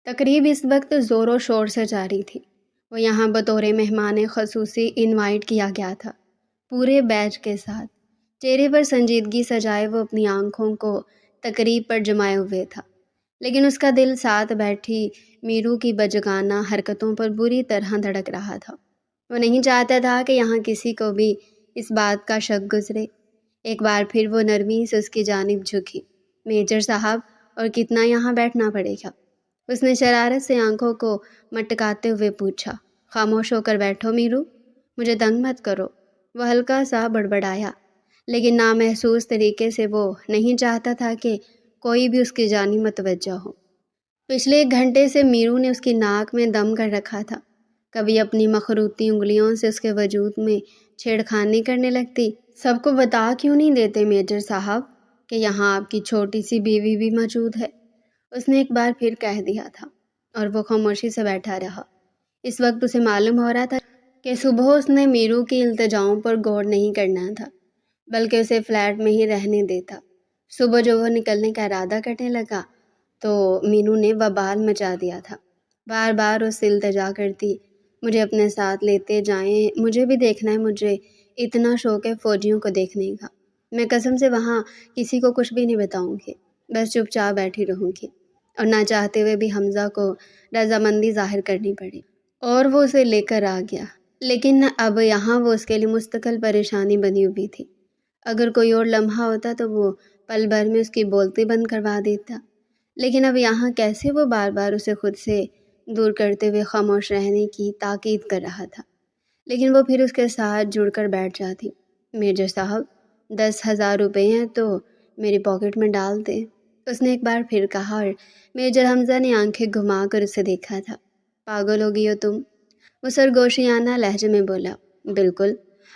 تقریب اس وقت زور و شور سے جاری تھی۔ وہ یہاں بطور مہمان خصوصی انوائٹ کیا گیا تھا، پورے بیچ کے ساتھ۔ چہرے پر سنجیدگی سجائے وہ اپنی آنکھوں کو تقریب پر جمائے ہوئے تھا، لیکن اس کا دل ساتھ بیٹھی میرو کی بچگانہ حرکتوں پر بری طرح دھڑک رہا تھا۔ وہ نہیں چاہتا تھا کہ یہاں کسی کو بھی اس بات کا شک گزرے۔ ایک بار پھر وہ نرمی سے اس کی جانب جھکی۔ میجر صاحب، اور کتنا یہاں بیٹھنا پڑے گا؟ اس نے شرارت سے آنکھوں کو مٹکاتے ہوئے پوچھا۔ خاموش ہو کر بیٹھو میرو، مجھے تنگ مت کرو۔ وہ ہلکا سا بڑبڑایا، لیکن نامحسوس طریقے سے۔ وہ نہیں چاہتا تھا کہ کوئی بھی اس کی جانب متوجہ ہو۔ پچھلے 1 گھنٹے سے میرو نے اس کی ناک میں دم کر رکھا تھا۔ کبھی اپنی مخروطی انگلیوں سے اس کے وجود میں چھیڑخانی کرنے لگتی۔ سب کو بتا کیوں نہیں دیتے میجر صاحب کہ یہاں آپ کی چھوٹی سی بیوی بھی موجود ہے؟ اس نے ایک بار پھر کہہ دیا تھا، اور وہ خاموشی سے بیٹھا رہا۔ اس وقت اسے معلوم ہو رہا تھا کہ صبح اس نے میرو کی التجاؤں پر غور نہیں کرنا تھا، بلکہ اسے فلیٹ میں ہی رہنے دیتا۔ صبح جو وہ نکلنے کا ارادہ کرنے لگا تو میرو نے وبال مچا دیا تھا۔ بار بار اس سے التجا کرتی، مجھے اپنے ساتھ لیتے جائیں، مجھے بھی دیکھنا ہے، مجھے اتنا شوق ہے فوجیوں کو دیکھنے کا۔ میں قسم سے وہاں کسی کو کچھ بھی نہیں بتاؤں گی، بس چپ چاپ بیٹھی رہوں گی، اور نہ چاہتے ہوئے بھی حمزہ کو رضامندی ظاہر کرنی پڑی۔ اور وہ اسے لے کر آ گیا، لیکن اب یہاں وہ اس کے لیے مستقل پریشانی بنی ہوئی تھی۔ اگر کوئی اور لمحہ ہوتا تو وہ پل بھر میں اس کی بولتی بند کروا دیتا، لیکن اب یہاں کیسے؟ وہ بار بار اسے خود سے دور کرتے ہوئے خاموش رہنے کی تاکید کر رہا تھا، لیکن وہ پھر اس کے ساتھ جڑ کر بیٹھ جاتی۔ میجر صاحب، 10,000 روپے ہیں تو میری پاکٹ میں ڈال دیں، اس نے ایک بار پھر کہا، اور میجر حمزہ نے آنکھیں گھما کر اسے دیکھا تھا۔ پاگل ہو گئی ہو تم؟ وہ سرگوشیانہ لہجے میں بولا۔ بالکل،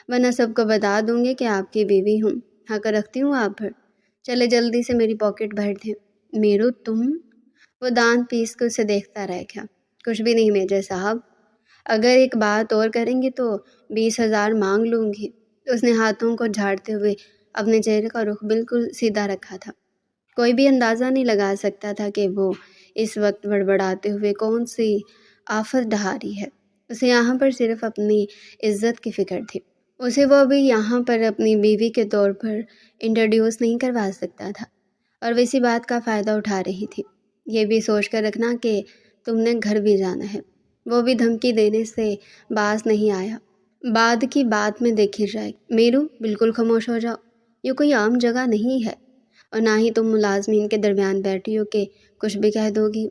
ورنہ سب کو بتا دوں گی کہ آپ کی بیوی ہوں، حق رکھتی ہوں آپ پر۔ چلے جلدی سے میری پاکٹ بھر دیں۔ میرو تم؟ وہ دانت پیس کر اسے دیکھتا رہ گیا۔ کچھ بھی نہیں میجر صاحب، اگر ایک بات اور کریں گے تو 20,000 مانگ لوں گی۔ اس نے ہاتھوں کو جھاڑتے ہوئے اپنے چہرے کا رخ بالکل سیدھا رکھا تھا۔ کوئی بھی اندازہ نہیں لگا سکتا تھا کہ وہ اس وقت بڑبڑاتے ہوئے کون سی آفت ڈھا رہی ہے۔ اسے یہاں پر صرف اپنی عزت کی فکر تھی۔ اسے وہ ابھی یہاں پر اپنی بیوی کے طور پر انٹروڈیوس نہیں کروا سکتا تھا، اور وہ اسی بات کا فائدہ اٹھا رہی تھی۔ یہ بھی سوچ کر رکھنا کہ تم نے گھر بھی جانا ہے۔ وہ بھی دھمکی دینے سے باز نہیں آیا۔ بعد کی بات میں دیکھی جائے گی۔ میرو، بالکل خاموش ہو جاؤ، یہ کوئی عام جگہ نہیں ہے، اور نہ ہی تم ملازمین کے درمیان بیٹھی ہو کہ کچھ بھی کہہ دو گی۔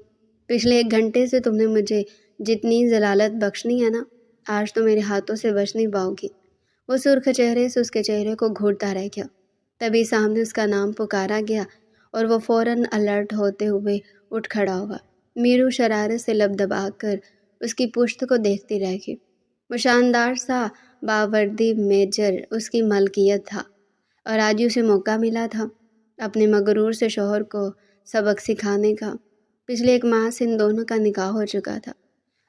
پچھلے 1 گھنٹے سے تم نے مجھے جتنی ذلالت بخشنی ہے نا، آج تو میرے ہاتھوں سے بچ نہیں پاؤ گی۔ وہ سرخ چہرے سے اس کے چہرے کو گھورتا رہ گیا۔ تبھی سامنے اس کا نام پکارا گیا، اور وہ فوراً الرٹ ہوتے ہوئے اٹھ کھڑا ہوا۔ میرو شرارت سے لب دبا کر اس کی پشت کو دیکھتی رہ گئی۔ وہ شاندار سا باوردی میجر اس کی ملکیت تھا، اور آج ہی اسے موقع ملا تھا اپنے مغرور سے شوہر کو سبق سکھانے کا۔ پچھلے 1 ماہ سے ان دونوں کا نکاح ہو چکا تھا،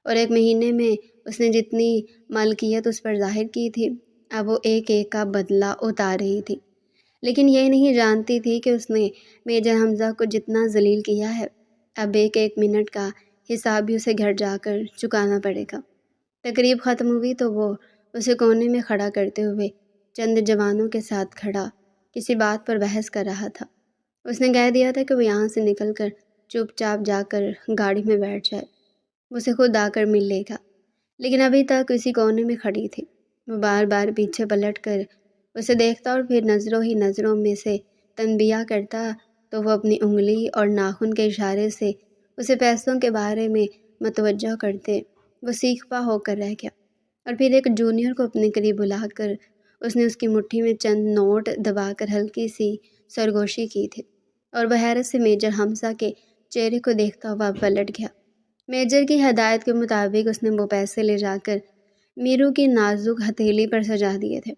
اور 1 مہینے میں اس نے جتنی ملکیت اس پر ظاہر کی تھی، اب وہ ایک ایک کا بدلہ اتار رہی تھی۔ لیکن یہ نہیں جانتی تھی کہ اس نے میجر حمزہ کو جتنا ذلیل کیا ہے، اب ایک ایک منٹ کا حساب بھی اسے گھر جا کر چکانا پڑے گا۔ تقریب ختم ہوئی تو وہ اسے کونے میں کھڑا کرتے ہوئے چند جوانوں کے ساتھ کھڑا کسی بات پر بحث کر رہا تھا۔ اس نے کہہ دیا تھا کہ وہ یہاں سے نکل کر چپ چاپ جا کر گاڑی میں بیٹھ جائے، اسے خود آ کر مل لے گا، لیکن ابھی تک اسی کونے میں کھڑی تھی۔ وہ بار بار پیچھے پلٹ کر اسے دیکھتا، اور پھر نظروں ہی نظروں میں سے تنبیہ کرتا تو وہ اپنی انگلی اور ناخن کے اشارے سے اسے پیسوں کے بارے میں متوجہ کرتے۔ وہ سیکھ پا ہو کر رہ گیا، اور پھر ایک جونیئر کو اپنے قریب بلا کر اس نے اس کی مٹھی میں چند نوٹ دبا کر ہلکی سی سرگوشی کی تھی، اور وہ حیرت سے میجر حمزہ کے چہرے کو دیکھتا ہوا پلٹ گیا۔ میجر کی ہدایت کے مطابق اس نے وہ پیسے لے جا کر میرو کی نازک ہتھیلی پر سجا دیے تھے،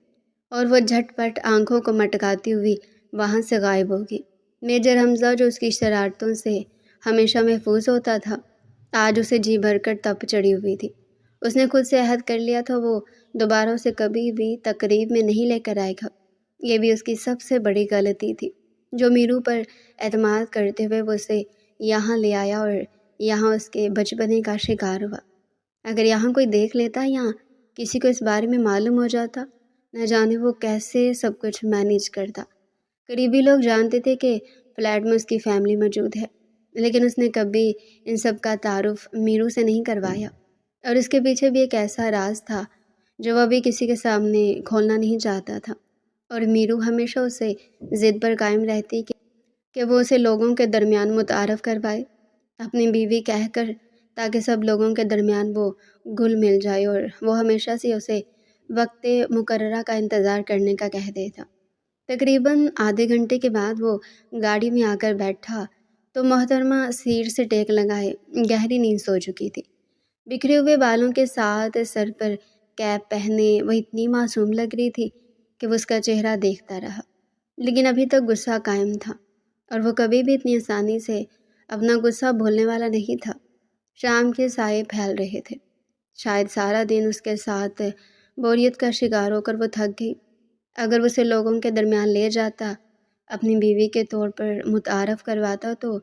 اور وہ جھٹ پٹ آنکھوں کو مٹکاتی ہوئی وہاں سے غائب ہو گئی۔ میجر حمزہ، جو اس کی شرارتوں سے ہمیشہ محفوظ ہوتا تھا، آج اسے جی بھر کر تپ چڑھی ہوئی تھی۔ اس نے خود سے عہد کر لیا تھا وہ دوبارہ اسے کبھی بھی تقریب میں نہیں لے کر آئے گا۔ یہ بھی اس کی سب سے بڑی غلطی تھی، جو میرو پر اعتماد کرتے ہوئے وہ اسے یہاں لے آیا، اور یہاں اس کے بچپنے کا شکار ہوا۔ اگر یہاں کوئی دیکھ لیتا یا کسی کو اس بارے میں معلوم ہو جاتا، نہ جانے وہ کیسے سب کچھ مینیج کرتا۔ قریبی لوگ جانتے تھے کہ فلیٹ میں اس کی فیملی موجود ہے، لیکن اس نے کبھی ان سب کا تعارف میرو سے نہیں کروایا، اور اس کے پیچھے بھی ایک ایسا راز تھا جو وہ ابھی کسی کے سامنے کھولنا نہیں چاہتا تھا، اور میرو ہمیشہ اسے ضد پر قائم رہتی کہ وہ اسے لوگوں کے درمیان متعارف کروائے، اپنی بیوی کہہ کر، تاکہ سب لوگوں کے درمیان وہ گھل مل جائے، اور وہ ہمیشہ سے اسے وقت مقررہ کا انتظار کرنے کا کہہ دیتا۔ تقریباً آدھے گھنٹے کے بعد وہ گاڑی میں آ کر بیٹھا تو محترمہ سیٹ سے ٹیک لگائے گہری نیند سو چکی تھی۔ بکھرے ہوئے بالوں کے ساتھ سر پر کیپ پہنے وہ اتنی معصوم لگ رہی تھی کہ وہ اس کا چہرہ دیکھتا رہا، لیکن ابھی تک غصہ قائم تھا، اور وہ کبھی بھی اتنی آسانی سے اپنا غصہ بھولنے والا نہیں تھا۔ شام کے سائے پھیل رہے تھے، شاید سارا دن اس کے ساتھ بوریت کا شکار ہو کر وہ تھک گئی۔ اگر وہ اسے لوگوں کے درمیان لے جاتا، اپنی بیوی کے طور پر متعارف کرواتا، تو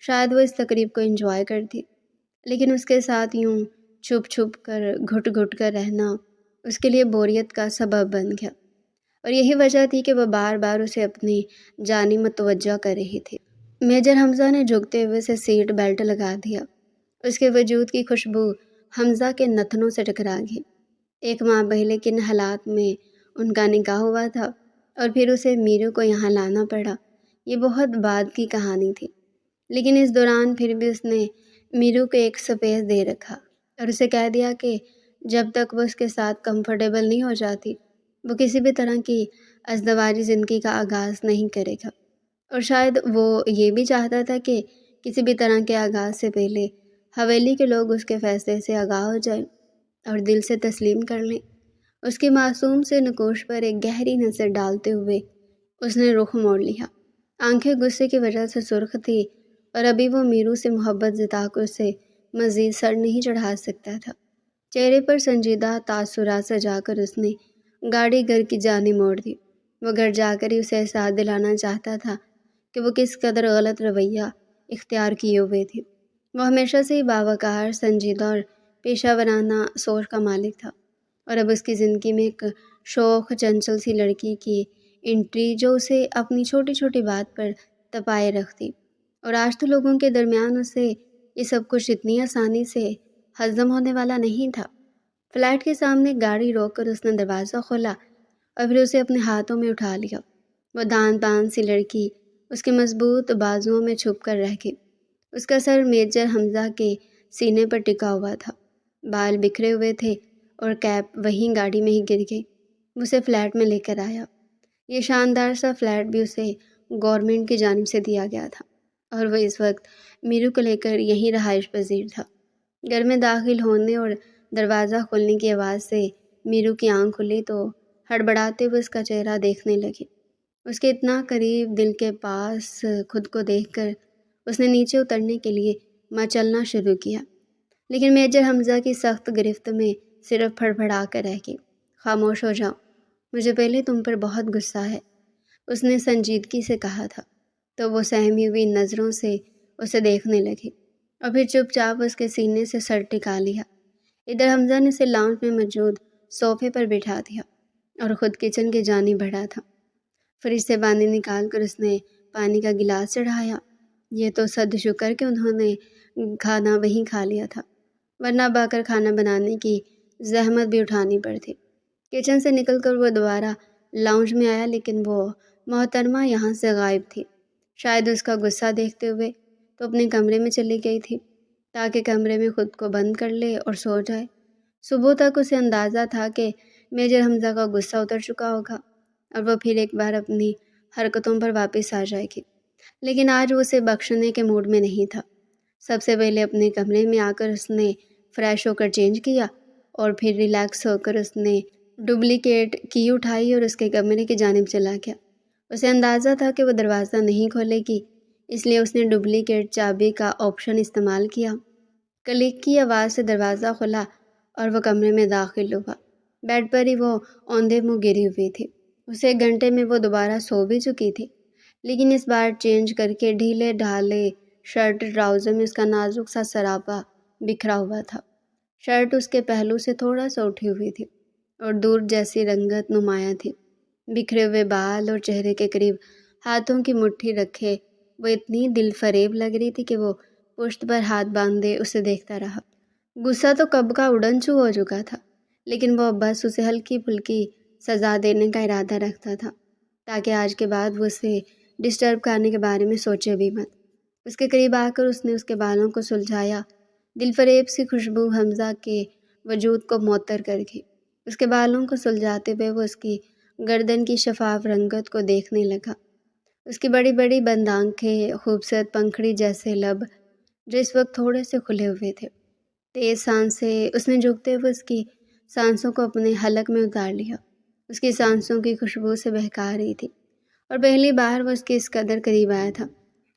شاید وہ اس تقریب کو انجوائے کرتی، لیکن اس کے ساتھ یوں چھپ چھپ کر گھٹ گھٹ کر رہنا اس کے لیے بوریت کا سبب بن گیا، اور یہی وجہ تھی کہ وہ بار بار اسے اپنی جانب متوجہ کر رہی تھی۔ میجر حمزہ نے جھکتے ہوئے اسے سیٹ بیلٹ لگا دیا۔ اس کے وجود کی خوشبو حمزہ کے نتنوں سے ٹکرا گئی۔ 1 ماہ پہلے کن حالات میں ان کا نکاح ہوا تھا، اور پھر اسے میرو کو یہاں لانا پڑا، یہ بہت بعد کی کہانی تھی، لیکن اس دوران پھر بھی اس نے میرو کو ایک سپیس دے رکھا، اور اسے کہہ دیا کہ جب تک وہ اس کے ساتھ کمفرٹیبل نہیں ہو جاتی، وہ کسی بھی طرح کی ازدواجی زندگی کا آغاز نہیں کرے گا۔ اور شاید وہ یہ بھی چاہتا تھا کہ کسی بھی طرح کے آغاز سے پہلے حویلی کے لوگ اس کے فیصلے سے آگاہ ہو جائیں اور دل سے تسلیم کر لیں۔ اس کے معصوم سے نقوش پر ایک گہری نظر ڈالتے ہوئے اس نے رخ موڑ لیا۔ آنکھیں غصے کی وجہ سے سرخ تھی، اور ابھی وہ میرو سے محبت جتا کر اسے مزید سر نہیں چڑھا سکتا تھا۔ چہرے پر سنجیدہ تاثرات سجا کر اس نے گاڑی گھر کی جانب موڑ دی۔ وہ گھر جا کر ہی اسے احساس دلانا چاہتا تھا کہ وہ کس قدر غلط رویہ اختیار کیے ہوئے تھی۔ وہ ہمیشہ سے ہی باوقار، سنجیدہ اور پیشہ ورانہ سوچ کا مالک تھا، اور اب اس کی زندگی میں ایک شوخ چنچل سی لڑکی کی انٹری جو اسے اپنی چھوٹی چھوٹی بات پر تپائے رکھتی، اور آج تو لوگوں کے درمیان اسے یہ سب کچھ اتنی آسانی سے ہضم ہونے والا نہیں تھا۔ فلیٹ کے سامنے گاڑی روک کر اس نے دروازہ کھولا اور پھر اسے اپنے ہاتھوں میں اٹھا لیا۔ وہ دان پان سی لڑکی اس کے مضبوط بازوؤں میں چھپ کر رہ گئی۔ اس کا سر میجر حمزہ کے سینے پر ٹکا ہوا تھا، بال بکھرے ہوئے تھے، اور کیپ وہیں گاڑی میں ہی گر گئی۔ اسے فلیٹ میں لے کر آیا۔ یہ شاندار سا فلیٹ بھی اسے گورنمنٹ کی جانب سے دیا گیا تھا، اور وہ اس وقت میرو کو لے کر یہیں رہائش پذیر تھا۔ گھر میں داخل ہونے اور دروازہ کھولنے کی آواز سے میرو کی آنکھ کھلی تو ہڑبڑاتے ہوئے اس کا چہرہ دیکھنے لگی۔ اس کے اتنا قریب، دل کے پاس خود کو دیکھ کر اس نے نیچے اترنے کے لیے مچلنا شروع کیا، لیکن میجر حمزہ کی سخت گرفت میں صرف پھڑپھڑا کر رہ گئی۔ خاموش ہو جاؤ، مجھے پہلے تم پر بہت غصہ ہے، اس نے سنجیدگی سے کہا تھا، تو وہ سہمی ہوئی نظروں سے اسے دیکھنے لگی، اور پھر چپ چاپ اس کے سینے سے سر ٹکا لیا۔ ادھر حمزہ نے اسے لاؤنج میں موجود صوفے پر بٹھا دیا اور خود کچن کی جانب بڑھا تھا۔ فریج سے پانی نکال کر اس نے پانی کا گلاس چڑھایا۔ یہ تو صد شکر کہ انہوں نے کھانا وہیں کھا لیا تھا، ورنہ با کر کھانا بنانے کی زحمت بھی اٹھانی پڑتی۔ کچن سے نکل کر وہ دوبارہ لاؤنج میں آیا، لیکن وہ محترمہ یہاں سے غائب تھی۔ شاید اس کا غصہ دیکھتے ہوئے تو اپنے کمرے میں چلی گئی تھی تاکہ کمرے میں خود کو بند کر لے اور سو جائے۔ صبح تک اسے اندازہ تھا کہ میجر حمزہ کا غصہ اتر چکا ہوگا اور وہ پھر ایک بار اپنی حرکتوں پر واپس آ جائے گی، لیکن آج وہ اسے بخشنے کے موڈ میں نہیں تھا۔ سب سے پہلے اپنے کمرے میں آ کر اس نے فریش ہو کر چینج کیا، اور پھر ریلیکس ہو کر اس نے ڈپلیکیٹ کی اٹھائی اور اس کے کمرے کی جانب چلا گیا۔ اسے اندازہ تھا کہ وہ دروازہ نہیں کھولے گی، اس لیے اس نے ڈپلیکیٹ چابی کا آپشن استعمال کیا۔ کلک کی آواز سے دروازہ کھلا اور وہ کمرے میں داخل ہوا۔ بیڈ پر ہی وہ اوندھے منہ گری ہوئی تھی۔ اسے 1 گھنٹے میں وہ دوبارہ سو بھی چکی تھی، لیکن اس بار چینج کر کے ڈھیلے ڈھالے شرٹ ٹراؤزر میں اس کا نازک سا سراپا بکھرا ہوا تھا۔ شرٹ اس کے پہلو سے تھوڑا سا اٹھی ہوئی تھی اور دور جیسی رنگت نمایاں تھی۔ بکھرے ہوئے بال اور چہرے کے قریب ہاتھوں کی مٹھی رکھے وہ اتنی دل فریب لگ رہی تھی کہ وہ پشت پر ہاتھ باندھے اسے دیکھتا رہا۔ غصہ تو کب کا اڑن چھو ہو چکا تھا، لیکن وہ بس اسے ہلکی پھلکی سزا دینے کا ارادہ رکھتا تھا تاکہ آج کے بعد وہ اسے ڈسٹرب کرنے کے بارے میں سوچے بھی مت۔ اس کے قریب آ کر اس نے اس کے بالوں کو سلجھایا۔ دل فریب سی خوشبو حمزہ کے وجود کو معطر کر گئی۔ اس کے بالوں کو سلجھاتے ہوئے وہ اس کی گردن کی شفاف رنگت کو دیکھنے لگا۔ اس کی بڑی بڑی بند آنکھیں، خوبصورت پنکھڑی جیسے لب جو اس وقت تھوڑے سے کھلے ہوئے تھے۔ تیز سانسیں اس نے جھکتے ہوئے اس کی سانسوں کو اپنے حلق میں اتار لیا۔ اس کی سانسوں کی خوشبو سے بہکا رہی تھی اور پہلی بار وہ اس کے اس قدر قریب آیا تھا۔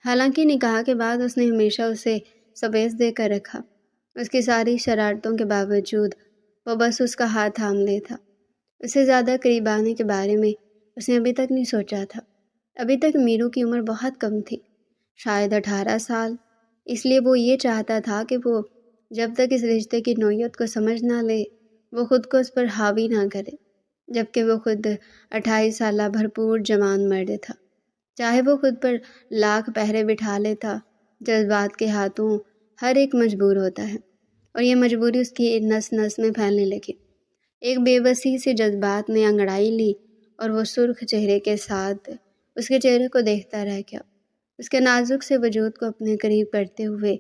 حالانکہ نکاح کے بعد اس نے ہمیشہ اسے سپیس دے کر رکھا۔ اس کی ساری شرارتوں کے باوجود وہ بس اس کا ہاتھ تھام لے تھا۔ اسے زیادہ قریب آنے کے بارے میں اس نے ابھی تک نہیں سوچا تھا۔ ابھی تک میرو کی عمر بہت کم تھی، شاید 18 سال، اس لیے وہ یہ چاہتا تھا کہ وہ جب تک اس رشتے کی نوعیت کو سمجھ نہ لے وہ خود کو اس پر حاوی نہ کرے، جبکہ وہ خود 28 سالہ بھرپور جوان مرد تھا۔ چاہے وہ خود پر لاکھ پہرے بٹھا لیتا، جذبات کے ہاتھوں ہر ایک مجبور ہوتا ہے، اور یہ مجبوری اس کی نس نس میں پھیلنے لگی۔ ایک بے بسی سے جذبات نے انگڑائی لی اور وہ سرخ چہرے کے ساتھ اس کے چہرے کو دیکھتا رہ گیا۔ اس کے نازک سے وجود کو اپنے قریب کرتے ہوئے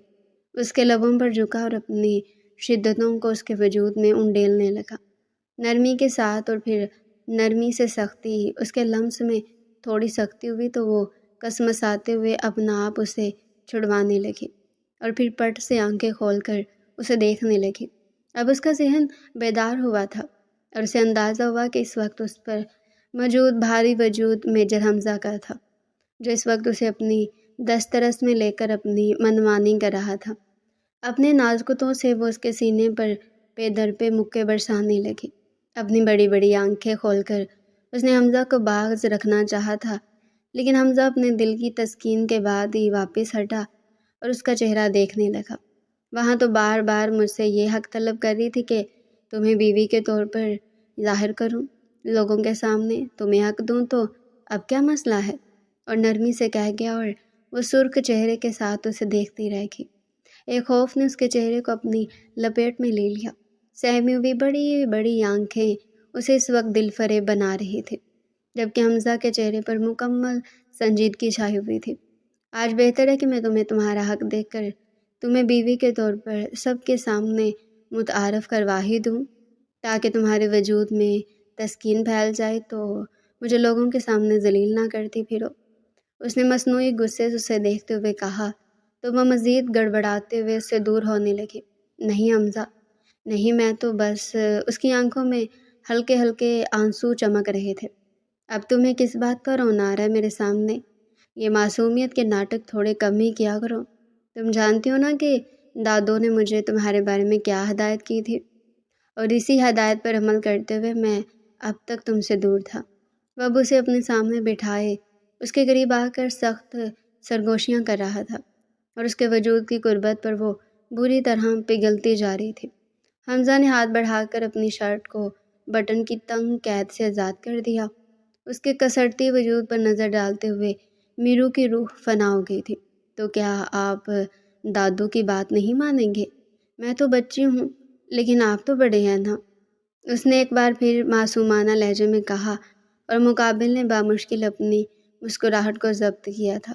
اس کے لبوں پر جھکا اور اپنی شدتوں کو اس کے وجود میں انڈیلنے لگا، نرمی کے ساتھ، اور پھر نرمی سے سختی۔ اس کے لمس میں تھوڑی سختی ہوئی تو وہ کسمساتے ہوئے اپنا آپ اسے چھڑوانے لگی اور پھر پٹ سے آنکھیں کھول کر اسے دیکھنے لگی۔ اب اس کا ذہن بیدار ہوا تھا اور اسے اندازہ ہوا کہ اس وقت اس پر موجود بھاری وجود میجر حمزہ کا تھا، جو اس وقت اسے اپنی دسترس میں لے کر اپنی منمانی کر رہا تھا۔ اپنے نازکتوں سے وہ اس کے سینے پر پے در پہ مکے برسانے لگی۔ اپنی بڑی بڑی آنکھیں کھول کر اس نے حمزہ کو باز رکھنا چاہا تھا، لیکن حمزہ اپنے دل کی تسکین کے بعد ہی واپس ہٹا اور اس کا چہرہ دیکھنے لگا۔ وہاں تو بار بار مجھ سے یہ حق طلب کر رہی تھی کہ تمہیں بیوی کے طور پر ظاہر کروں، لوگوں کے سامنے تمہیں حق دوں، تو اب کیا مسئلہ ہے؟ اور نرمی سے کہہ گیا، اور وہ سرخ چہرے کے ساتھ اسے دیکھتی رہ گئی۔ ایک خوف نے اس کے چہرے کو اپنی لپیٹ میں لے لیا۔ سہمی ہوئی بڑی بڑی آنکھیں اسے اس وقت دل فریب بنا رہی تھی، جبکہ حمزہ کے چہرے پر مکمل سنجیدگی چھائی ہوئی تھی۔ آج بہتر ہے کہ میں تمہیں تمہارا حق دے کر تمہیں بیوی کے طور پر سب کے سامنے متعارف کروا ہی دوں، تاکہ تمہارے وجود میں تسکین پھیل جائے تو مجھے لوگوں کے سامنے ذلیل نہ کرتی پھرو۔ اس نے مصنوعی غصے سے اسے دیکھتے ہوئے کہا تو وہ مزید گڑبڑاتے ہوئے اس سے دور ہونے لگی۔ نہیں حمزہ، نہیں، میں تو بس… اس کی آنکھوں میں ہلکے ہلکے آنسو چمک رہے تھے۔ اب تمہیں کس بات کا رونا آ رہا ہے میرے سامنے؟ یہ معصومیت کے ناٹک تھوڑے کم ہی کیا کرو۔ تم جانتی ہو نا کہ دادوں نے مجھے تمہارے بارے میں کیا ہدایت کی تھی، اور اسی ہدایت پر عمل کرتے ہوئے میں اب تک تم سے دور تھا۔ وہ اب اسے اپنے سامنے بٹھائے اس کے قریب آ کر سخت سرگوشیاں کر رہا تھا، اور اس کے وجود کی قربت پر وہ بری طرح پگھلتی جا رہی تھی۔ حمزہ نے ہاتھ بڑھا کر اپنی شرٹ کو بٹن کی تنگ قید سے آزاد کر دیا۔ اس کے کسرتی وجود پر نظر ڈالتے ہوئے میرو کی روح فنا ہو گئی تھی۔ تو کیا آپ دادو کی بات نہیں مانیں گے؟ میں تو بچی ہوں، لیکن آپ تو بڑے ہیں نا، اس نے ایک بار پھر معصومانہ لہجے میں کہا، اور مقابل نے بامشکل اپنی مسکراہٹ کو ضبط کیا تھا۔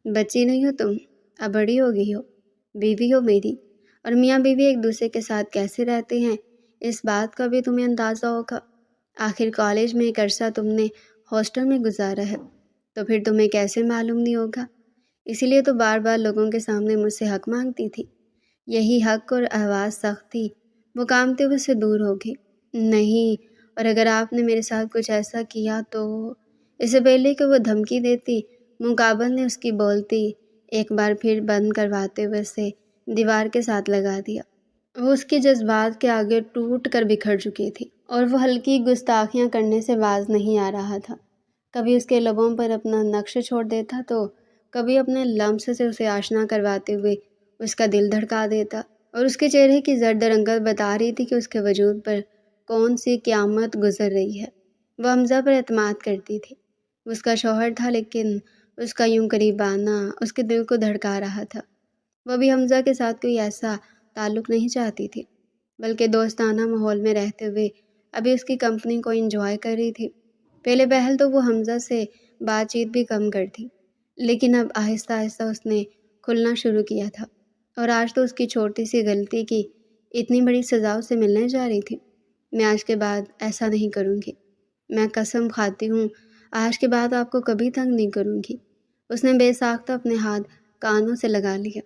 بچی نہیں ہو تم، اب بڑی ہو گئی ہو، بیوی ہو میری، اور میاں بیوی ایک دوسرے کے ساتھ کیسے رہتے ہیں اس بات کا بھی تمہیں اندازہ ہوگا۔ آخر کالج میں ایک عرصہ تم نے ہاسٹل میں گزارا ہے، تو پھر تمہیں کیسے معلوم نہیں ہوگا؟ اسی لیے تو بار بار لوگوں کے سامنے مجھ سے حق مانگتی تھی۔ یہی حق اور آواز سخت تھی، وہ کامتے ہوئے سے دور ہوگی۔ نہیں، اور اگر آپ نے میرے ساتھ کچھ ایسا کیا تو… اس سے پہلے کہ وہ دھمکی دیتی، مقابل نے اس کی بولتی ایک بار پھر بند کرواتے ہوئے اسے دیوار کے ساتھ لگا دیا۔ وہ اس کے جذبات کے آگے ٹوٹ کر بکھر چکی تھی، اور وہ ہلکی گستاخیاں کرنے سے باز نہیں آ رہا تھا۔ کبھی اس کے لبوں پر اپنا نقش چھوڑ دیتا تو کبھی اپنے لمس سے اسے آشنا کرواتے ہوئے اس کا دل دھڑکا دیتا، اور اس کے چہرے کی زرد رنگت بتا رہی تھی کہ اس کے وجود پر کون سی قیامت گزر رہی ہے۔ وہ حمزہ پر اعتماد کرتی تھی، وہ اس کا شوہر تھا، لیکن اس کا یوں قریب آنا اس کے دل کو دھڑکا رہا تھا۔ وہ بھی حمزہ کے ساتھ کوئی ایسا تعلق نہیں چاہتی تھی، بلکہ دوستانہ ماحول میں رہتے ہوئے ابھی اس کی کمپنی کو انجوائے کر رہی تھی۔ پہلے پہل تو وہ حمزہ سے بات چیت بھی کم کرتی، لیکن اب آہستہ آہستہ اس نے کھلنا شروع کیا تھا، اور آج تو اس کی چھوٹی سی غلطی کی اتنی بڑی سزا اسے ملنے جا رہی تھی۔ میں آج کے بعد ایسا نہیں کروں گی، میں قسم کھاتی ہوں آج کے بعد آپ کو کبھی تنگ نہیں کروں گی۔ اس نے بے ساختہ اپنے ہاتھ کانوں سے لگا لیا،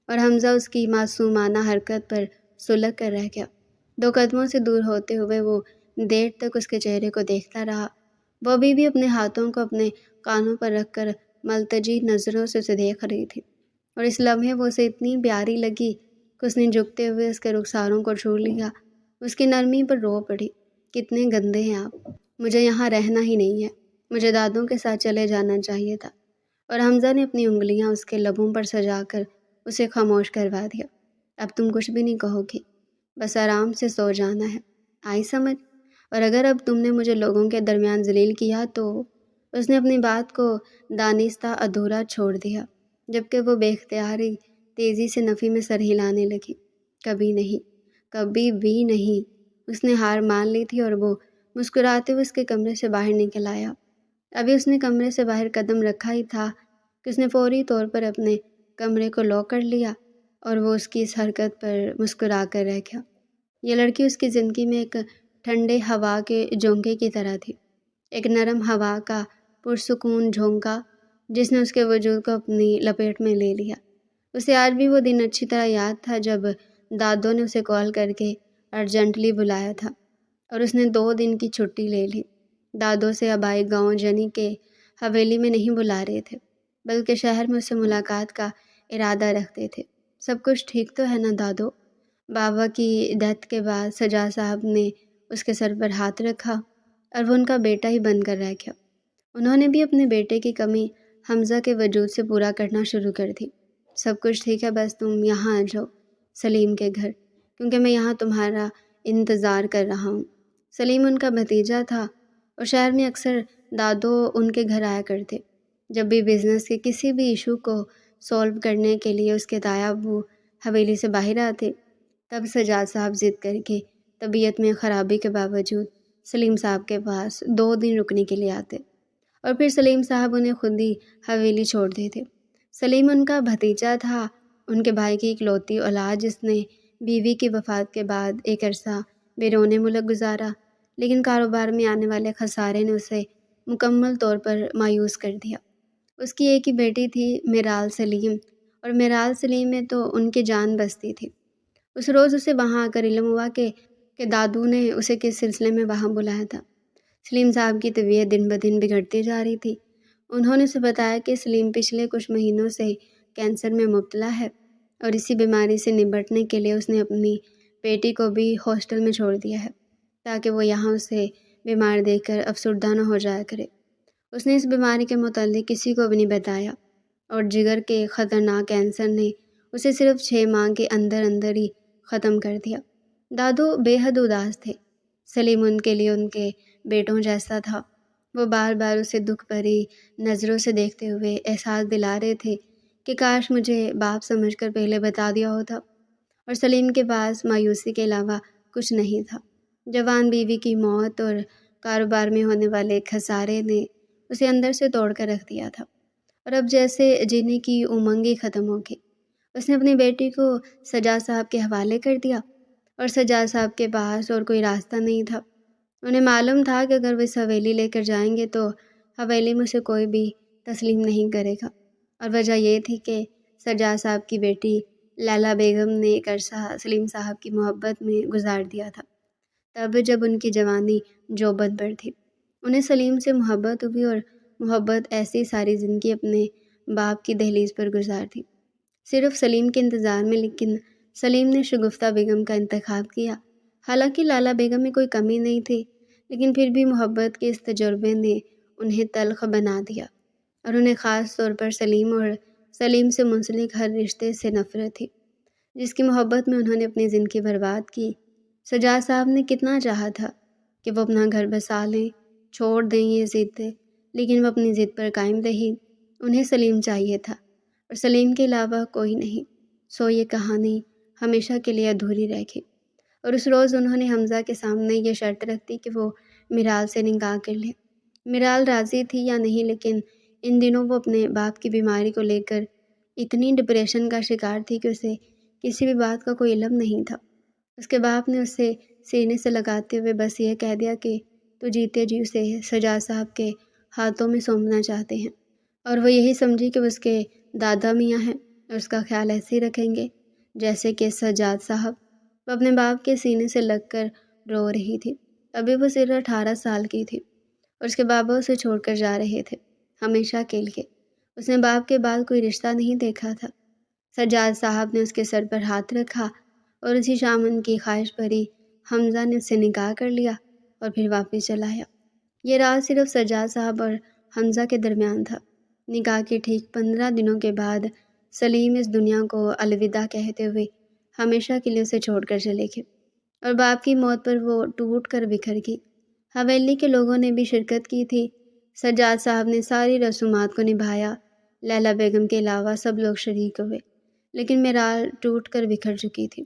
اور حمزہ اس کی معصومانہ حرکت پر سلگ کر رہ گیا۔ 2 قدموں سے دور ہوتے ہوئے وہ دیر تک اس کے چہرے کو دیکھتا رہا۔ وہ ابھی بھی اپنے ہاتھوں کو اپنے کانوں پر رکھ کر ملتجی نظروں سے اسے دیکھ رہی تھی، اور اس لمحے وہ اسے اتنی پیاری لگی کہ اس نے جھکتے ہوئے اس کے رخساروں کو چھو لیا، اس کی نرمی پر رو پڑی۔ کتنے گندے ہیں آپ، مجھے یہاں رہنا ہی نہیں ہے، مجھے دادوں کے ساتھ چلے جانا چاہیے تھا۔ اور حمزہ نے اپنی انگلیاں اس کے لبوں پر سجا کر اسے خاموش کروا دیا۔ اب تم کچھ بھی نہیں کہو گی، بس آرام سے سو جانا ہے، آئی سمجھ؟ اور اگر اب تم نے مجھے لوگوں کے درمیان ذلیل کیا تو… اس نے اپنی بات کو دانستہ ادھورا چھوڑ دیا، جبکہ وہ بے اختیاری تیزی سے نفی میں سر ہلانے لگی۔ کبھی نہیں، کبھی بھی نہیں۔ اس نے ہار مان لی تھی، اور وہ مسکراتے ہوئے اس کے کمرے سے باہر نکل آیا۔ ابھی اس نے کمرے سے باہر قدم رکھا ہی تھا کہ اس نے فوری طور پر اپنے کمرے کو لاک کر لیا، اور وہ اس کی اس حرکت پر مسکرا کر رہ گیا۔ یہ لڑکی اس کی زندگی میں ایک ٹھنڈے ہوا کے جھونکے کی طرح تھی، ایک نرم ہوا کا پرسکون جھونکا جس نے اس کے وجود کو اپنی لپیٹ میں لے لیا۔ اسے آج بھی وہ دن اچھی طرح یاد تھا جب دادوں نے اسے کال کر کے ارجنٹلی بلایا تھا، اور اس نے 2 دن کی چھٹی لے لی۔ دادوں سے آبائی گاؤں جنی کے حویلی میں نہیں بلا رہے تھے، بلکہ شہر میں اس سے ملاقات کا ارادہ رکھتے تھے۔ سب کچھ ٹھیک تو ہے نا دادو؟ بابا کی ڈیتھ کے بعد سجاد صاحب نے اس کے سر پر ہاتھ رکھا، اور وہ ان کا بیٹا ہی بن کر رہ گیا۔ انہوں نے بھی اپنے بیٹے کی کمی حمزہ کے وجود سے پورا کرنا شروع کر دی۔ سب کچھ ٹھیک ہے، بس تم یہاں آ جاؤ سلیم کے گھر، کیونکہ میں یہاں تمہارا انتظار کر رہا ہوں۔ سلیم ان کا بھتیجا تھا، اور شہر میں اکثر دادو ان کے گھر آیا کرتے۔ جب بھی بزنس کے کسی بھی ایشو کو سولو کرنے کے لیے اس کے تایا ابو حویلی سے باہر آتے، تب سجاد صاحب ضد کر کے طبیعت میں خرابی کے باوجود سلیم صاحب کے پاس 2 دن رکنے کے لیے آتے، اور پھر سلیم صاحب انہیں خود ہی حویلی چھوڑ دیتے۔ سلیم ان کا بھتیجا تھا، ان کے بھائی کی اکلوتی اولاد، جس نے بیوی کی وفات کے بعد ایک عرصہ بیرون ملک گزارا، لیکن کاروبار میں آنے والے خسارے نے اسے مکمل طور پر مایوس کر دیا۔ اس کی ایک ہی بیٹی تھی میرال سلیم، اور میرال سلیم میں تو ان کی جان بستی تھی۔ اس روز اسے وہاں آ کر علم ہوا کہ دادو نے اسے کس سلسلے میں وہاں بلایا تھا۔ سلیم صاحب کی طبیعت دن بدن بگڑتی جا رہی تھی۔ انہوں نے اسے بتایا کہ سلیم پچھلے کچھ مہینوں سے کینسر میں مبتلا ہے، اور اسی بیماری سے نمٹنے کے لیے اس نے اپنی بیٹی کو بھی ہاسٹل میں چھوڑ دیا ہے، تاکہ وہ یہاں اسے بیمار دیکھ کر افسردہ نہ ہو جایا کرے۔ اس نے اس بیماری کے متعلق کسی کو بھی نہیں بتایا، اور جگر کے خطرناک کینسر نے اسے صرف 6 ماہ کے اندر اندر ہی ختم کر دیا۔ دادو بے حد اداس تھے۔ سلیم ان کے لیے ان کے بیٹوں جیسا تھا۔ وہ بار بار اسے دکھ بھری نظروں سے دیکھتے ہوئے احساس دلا رہے تھے کہ کاش مجھے باپ سمجھ کر پہلے بتا دیا ہوتا۔ اور سلیم کے پاس مایوسی کے علاوہ کچھ نہیں تھا۔ جوان بیوی کی موت اور کاروبار میں ہونے والے خسارے نے اسے اندر سے توڑ کر رکھ دیا تھا، اور اب جیسے جینے کی امنگ ہی ختم ہو گئی۔ اس نے اپنی بیٹی کو سجاد صاحب کے حوالے کر دیا، اور سجاد صاحب کے پاس اور کوئی راستہ نہیں تھا۔ انہیں معلوم تھا کہ اگر وہ اس حویلی لے کر جائیں گے تو حویلی میں اسے کوئی بھی تسلیم نہیں کرے گا، اور وجہ یہ تھی کہ سجاد صاحب کی بیٹی لیلا بیگم نے ایک عرصہ سلیم صاحب کی محبت میں گزار دیا تھا، تب جب ان کی جوانی جوبن پر تھی۔ انہیں سلیم سے محبت ہوئی، اور محبت ایسی ساری زندگی اپنے باپ کی دہلیز پر گزار دی، صرف سلیم کے انتظار میں۔ لیکن سلیم نے شگفتہ بیگم کا انتخاب کیا۔ حالانکہ لیلا بیگم میں کوئی کمی نہیں تھی، لیکن پھر بھی محبت کے اس تجربے نے انہیں تلخ بنا دیا۔ اور انہیں خاص طور پر سلیم اور سلیم سے منسلک ہر رشتے سے نفرت تھی، جس کی محبت میں انہوں نے اپنی زندگی برباد کی۔ سجاد صاحب نے کتنا چاہا تھا کہ وہ اپنا گھر بسا لیں، چھوڑ دیں یہ ضد، لیکن وہ اپنی ضد پر قائم رہی۔ انہیں سلیم چاہیے تھا اور سلیم کے علاوہ کوئی نہیں، سو یہ کہانی ہمیشہ کے لیے ادھوری رہ گئی۔ اور اس روز انہوں نے حمزہ کے سامنے یہ شرط رکھ دی کہ وہ میرال سے نکاح کر لے۔ میرال راضی تھی یا نہیں، لیکن ان دنوں وہ اپنے باپ کی بیماری کو لے کر اتنی ڈپریشن کا شکار تھی کہ اسے کسی بھی بات کا کوئی علم نہیں تھا۔ اس کے باپ نے اسے سینے سے لگاتے ہوئے بس یہ کہہ دیا کہ تو جیتے جی اسے سجاد صاحب کے ہاتھوں میں سونپنا چاہتے ہیں، اور وہ یہی سمجھی کہ وہ اس کے دادا میاں ہیں اور اس کا خیال ایسے ہی رکھیں گے جیسے کہ سجاد صاحب۔ وہ اپنے باپ کے سینے سے لگ کر رو رہی تھی۔ ابھی وہ صرف 18 سال کی تھی اور اس کے بابا اسے چھوڑ کر جا رہے تھے، ہمیشہ کے لیے۔ اس نے باپ کے بعد کوئی رشتہ نہیں دیکھا تھا۔ سجاد صاحب نے اس کے سر پر ہاتھ رکھا اور اسی شام ان کی خواہش پری حمزہ نے اس سے نکاح کر لیا اور پھر واپس چلا آیا۔ یہ راز صرف سجاد صاحب اور حمزہ کے درمیان تھا۔ نکاح کے ٹھیک 15 دنوں کے بعد سلیم اس دنیا کو الوداع کہتے ہوئے ہمیشہ کے لیے اسے چھوڑ کر چلے گئے اور باپ کی موت پر وہ ٹوٹ کر بکھر گئی۔ حویلی کے لوگوں نے بھی شرکت کی تھی۔ سجاد صاحب نے ساری رسومات کو نبھایا، لیلا بیگم کے علاوہ سب لوگ شریک ہوئے، لیکن میرال ٹوٹ کر بکھر چکی تھی۔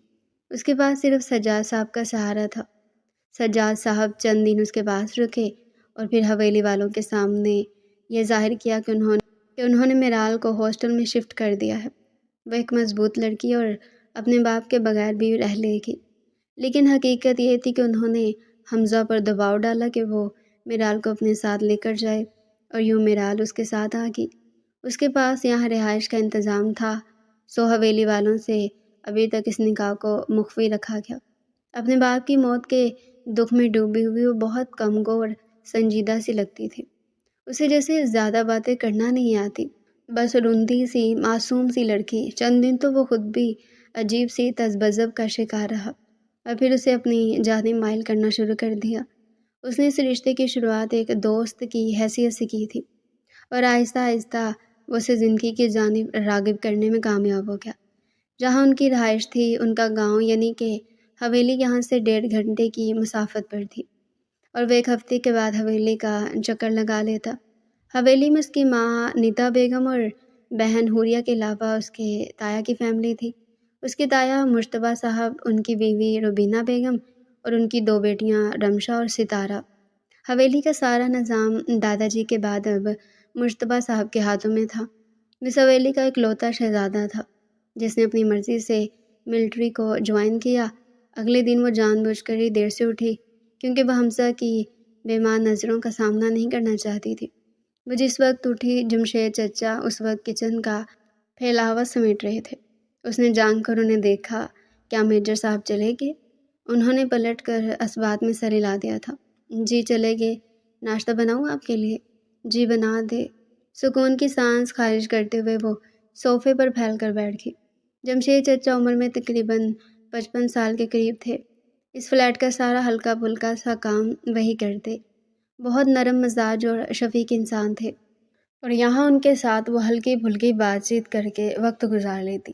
اس کے پاس صرف سجاد صاحب کا سہارا تھا۔ سجاد صاحب چند دن اس کے پاس رکے اور پھر حویلی والوں کے سامنے یہ ظاہر کیا کہ انہوں نے میرال کو ہاسٹل میں شفٹ کر دیا ہے۔ وہ ایک مضبوط لڑکی اور اپنے باپ کے بغیر بھی رہ لے گی، لیکن حقیقت یہ تھی کہ انہوں نے حمزہ پر دباؤ ڈالا کہ وہ میرال کو اپنے ساتھ لے کر جائے، اور یوں میرال اس کے ساتھ آ گئی۔ اس کے پاس یہاں رہائش کا انتظام تھا، سو حویلی والوں سے ابھی تک اس نکاح کو مخفی رکھا گیا۔ اپنے باپ کی موت کے دکھ میں ڈوبی ہوئی وہ بہت کمگو اور سنجیدہ سی لگتی تھی۔ اسے جیسے زیادہ باتیں کرنا نہیں آتی، بس روندی سی معصوم سی لڑکی۔ چند دن تو وہ خود بھی عجیب سی تذبذب کا شکار رہا اور پھر اسے اپنی جانب مائل کرنا شروع کر دیا۔ اس نے اس رشتے کی شروعات ایک دوست کی حیثیت سے کی تھی اور آہستہ آہستہ وہ اسے زندگی کی جانب راغب کرنے میں کامیاب ہو گیا۔ جہاں ان کی رہائش تھی ان کا گاؤں یعنی کہ حویلی یہاں سے 1.5 گھنٹے کی مسافت پر تھی، اور وہ ایک ہفتے کے بعد حویلی کا چکر لگا لیتا۔ حویلی میں اس کی ماں نیتا بیگم اور بہن حوریہ کے علاوہ اس کے تایا کی فیملی تھی۔ اس کے تایا مجتبیٰ صاحب، ان کی بیوی روبینہ بیگم اور ان کی 2 بیٹیاں رمشا اور ستارہ۔ حویلی کا سارا نظام دادا جی کے بعد اب مجتبیٰ صاحب کے ہاتھوں میں تھا۔ وہ اس حویلی کا اکلوتا شہزادہ تھا جس نے اپنی مرضی سے ملٹری کو جوائن کیا۔ اگلے دن وہ جان بوجھ کر ہی دیر سے اٹھی کیونکہ وہ حمزہ کی بیمار نظروں کا سامنا نہیں کرنا چاہتی تھی۔ وہ جس وقت اٹھی جمشید چچا اس وقت کچن کا پھیلاوا سمیٹ رہے تھے۔ اس نے جانگ کر انہیں دیکھا۔ کیا میجر صاحب چلے گئے؟ انہوں نے پلٹ کر اسبات میں سر ہلا دیا تھا۔ جی چلے گئے۔ ناشتہ بناؤں آپ کے لیے؟ جی بنا دے۔ سکون کی سانس خارج کرتے ہوئے وہ صوفے پر پھیل کر بیٹھ گئی۔ جمشید چچا عمر میں تقریباً 55 سال کے قریب تھے۔ اس فلیٹ کا سارا ہلکا پھلکا سا کام وہی کرتے۔ بہت نرم مزاج اور شفیق انسان تھے، اور یہاں ان کے ساتھ وہ ہلکی پھلکی بات چیت کر کے وقت گزار لیتی،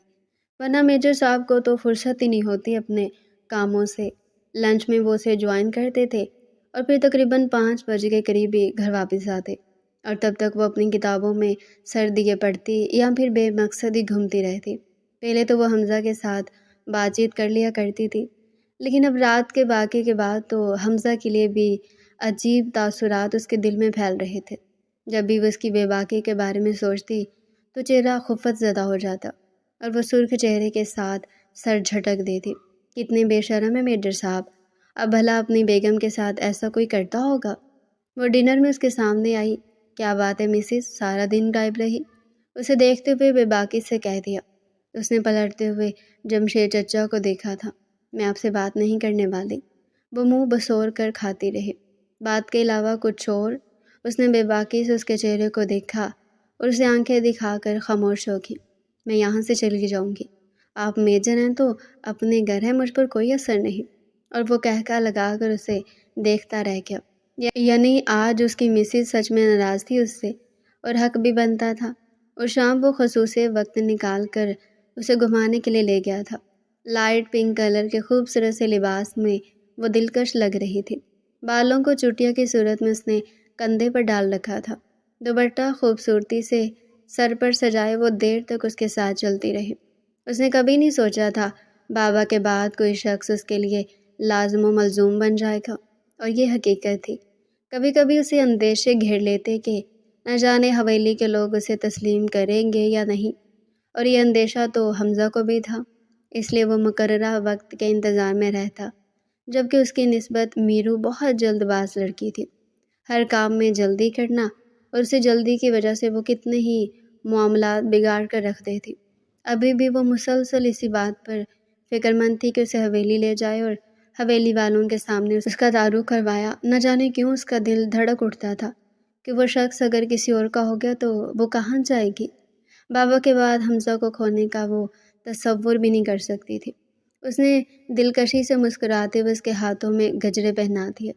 ورنہ میجر صاحب کو تو فرصت ہی نہیں ہوتی اپنے کاموں سے۔ لنچ میں وہ اسے جوائن کرتے تھے اور پھر تقریباً 5 بجے کے قریب ہی گھر واپس آتے، اور تب تک وہ اپنی کتابوں میں سر دیے پڑھتی یا پھر بے مقصد ہی گھومتی رہتی۔ پہلے تو وہ حمزہ کے ساتھ بات چیت کر لیا کرتی تھی، لیکن اب رات کے واقعے کے بعد تو حمزہ کے لیے بھی عجیب تاثرات اس کے دل میں پھیل رہے تھے۔ جب بھی وہ اس کی بے باکی کے بارے میں سوچتی تو چہرہ خفت زدہ ہو جاتا اور وہ سرخ چہرے کے ساتھ سر جھٹک دیتی۔ کتنے بے شرم ہے میجر صاحب، اب بھلا اپنی بیگم کے ساتھ ایسا کوئی کرتا ہوگا؟ وہ ڈنر میں اس کے سامنے آئی۔ کیا بات ہے مسز، سارا دن غائب رہی؟ اسے دیکھتے ہوئے بے باکی سے کہہ دیا۔ اس نے پلٹتے ہوئے جمشید چچا کو دیکھا تھا۔ میں آپ سے بات نہیں کرنے والی۔ وہ منہ بسور کر کھاتی رہی۔ بات کے علاوہ کچھ اور؟ اس نے بے باکی سے اس کے چہرے کو دیکھا اور اسے آنکھیں دکھا کر خاموش ہو گئی۔ میں یہاں سے چلی جاؤں گی۔ آپ میجر ہیں تو اپنے گھر ہیں، مجھ پر کوئی اثر نہیں۔ اور وہ کہکا لگا کر اسے دیکھتا رہ گیا۔ یعنی آج اس کی مسز سچ میں ناراض تھی اس سے، اور حق بھی بنتا تھا۔ اور شام وہ خصوصی وقت نکال کر اسے گھمانے کے لیے لے گیا تھا۔ لائٹ پنک کلر کے خوبصورت سے لباس میں وہ دلکش لگ رہی تھی۔ بالوں کو چوٹیوں کی صورت میں اس نے کندھے پر ڈال رکھا تھا۔ دوپٹہ خوبصورتی سے سر پر سجائے وہ دیر تک اس کے ساتھ چلتی رہی۔ اس نے کبھی نہیں سوچا تھا بابا کے بعد کوئی شخص اس کے لیے لازم و ملزوم بن جائے گا، اور یہ حقیقت تھی۔ کبھی کبھی اسے اندیشے گھیر لیتے کہ نہ جانے حویلی کے لوگ اسے تسلیم کریں گے یا نہیں، اور یہ اندیشہ تو حمزہ کو بھی تھا۔ اس لیے وہ مقررہ وقت کے انتظار میں رہتا، جبکہ اس کی نسبت میرو بہت جلد باز لڑکی تھی۔ ہر کام میں جلدی کرنا، اور اسے جلدی کی وجہ سے وہ کتنے ہی معاملات بگاڑ کر رکھتے تھی۔ ابھی بھی وہ مسلسل اسی بات پر فکر مند تھی کہ اسے حویلی لے جائے اور حویلی والوں کے سامنے اس کا تعارف کروایا۔ نہ جانے کیوں اس کا دل دھڑک اٹھتا تھا کہ وہ شخص اگر کسی اور کا ہو گیا تو وہ کہاں جائے گی۔ بابا کے بعد حمزہ کو کھونے کا وہ تصور بھی نہیں کر سکتی تھی۔ اس نے دلکشی سے مسکراتے ہوئے اس کے ہاتھوں میں گجرے پہنا دیے۔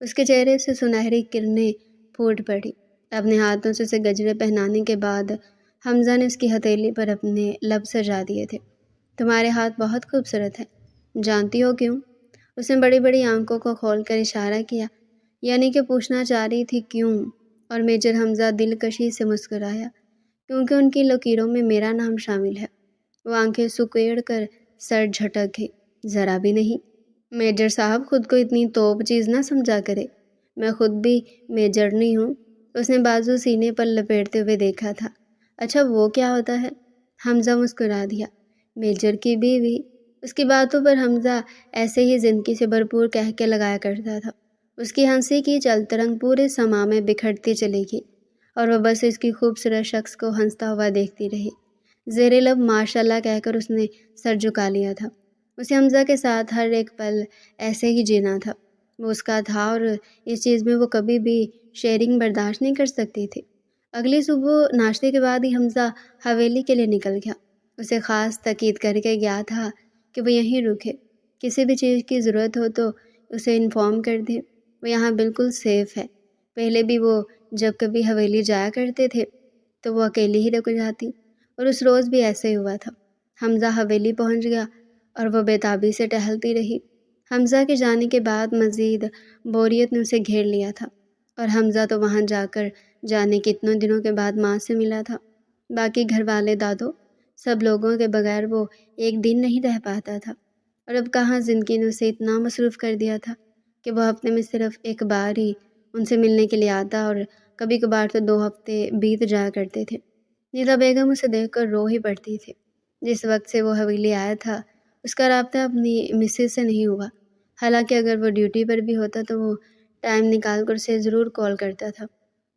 اس کے چہرے سے سنہری کرنیں پھوٹ پڑی۔ اپنے ہاتھوں سے اسے گجرے پہنانے کے بعد حمزہ نے اس کی ہتھیلی پر اپنے لب سجا دیے تھے۔ تمہارے ہاتھ بہت خوبصورت ہیں، جانتی ہو کیوں؟ اس نے بڑی بڑی آنکھوں کو کھول کر اشارہ کیا، یعنی کہ پوچھنا چاہ رہی تھی کیوں، اور میجر حمزہ دلکشی سے مسکرایا، کیونکہ ان کی لکیروں میں میرا نام شامل ہے۔ وہ آنکھیں سکیڑ کر سر جھٹک گئی۔ ذرا بھی نہیں، میجر صاحب خود کو اتنی توپ چیز نہ سمجھا کرے، میں خود بھی میجر نہیں ہوں۔ اس نے بازو سینے پر لپیٹتے ہوئے دیکھا تھا۔ اچھا وہ کیا ہوتا ہے؟ حمزہ مسکرا دیا۔ میجر کی بیوی۔ اس کی باتوں پر حمزہ ایسے ہی زندگی سے بھرپور کہہ کے لگایا کرتا تھا۔ اس کی ہنسی کی چلترنگ پورے سما میں بکھرتی چلی گئی، اور وہ بس اس کی خوبصورت شخص کو ہنستا ہوا دیکھتی رہی۔ زیر لب ماشاء اللہ کہہ کر اس نے سر جھکا لیا تھا۔ اسے حمزہ کے ساتھ ہر ایک پل ایسے ہی جینا تھا۔ وہ اس کا تھا، اور اس چیز میں وہ کبھی بھی شیئرنگ برداشت نہیں کر سکتی تھی۔ اگلی صبح ناشتے کے بعد ہی حمزہ حویلی کے لیے نکل گیا۔ اسے خاص تاکید کر کے گیا تھا کہ وہ یہیں رکے، کسی بھی چیز کی ضرورت ہو تو اسے انفارم کر دے، وہ یہاں بالکل سیف ہے۔ پہلے بھی وہ جب کبھی حویلی جایا کرتے تھے تو وہ اکیلی ہی رک جاتی، اور اس روز بھی ایسے ہی ہوا تھا۔ حمزہ حویلی پہنچ گیا اور وہ بے تابی سے ٹہلتی رہی۔ حمزہ کے جانے کے بعد مزید بوریت نے اسے گھیر لیا تھا، اور حمزہ تو وہاں جا کر جانے کتنوں دنوں کے بعد ماں سے ملا تھا۔ باقی گھر والے، دادو، سب لوگوں کے بغیر وہ ایک دن نہیں رہ پاتا تھا، اور اب کہاں زندگی نے اسے اتنا مصروف کر دیا تھا کہ وہ ہفتے میں صرف ایک بار ہی ان سے ملنے کے لیے آتا، اور کبھی کبھار تو 2 ہفتے بیت جایا کرتے تھے۔ نیتا بیگم اسے دیکھ کر رو ہی پڑتی تھی۔ جس وقت سے وہ حویلی آیا تھا اس کا رابطہ اپنی مسز سے نہیں ہوا، حالانکہ اگر وہ ڈیوٹی پر بھی ہوتا تو وہ ٹائم نکال کر اسے ضرور کال کرتا تھا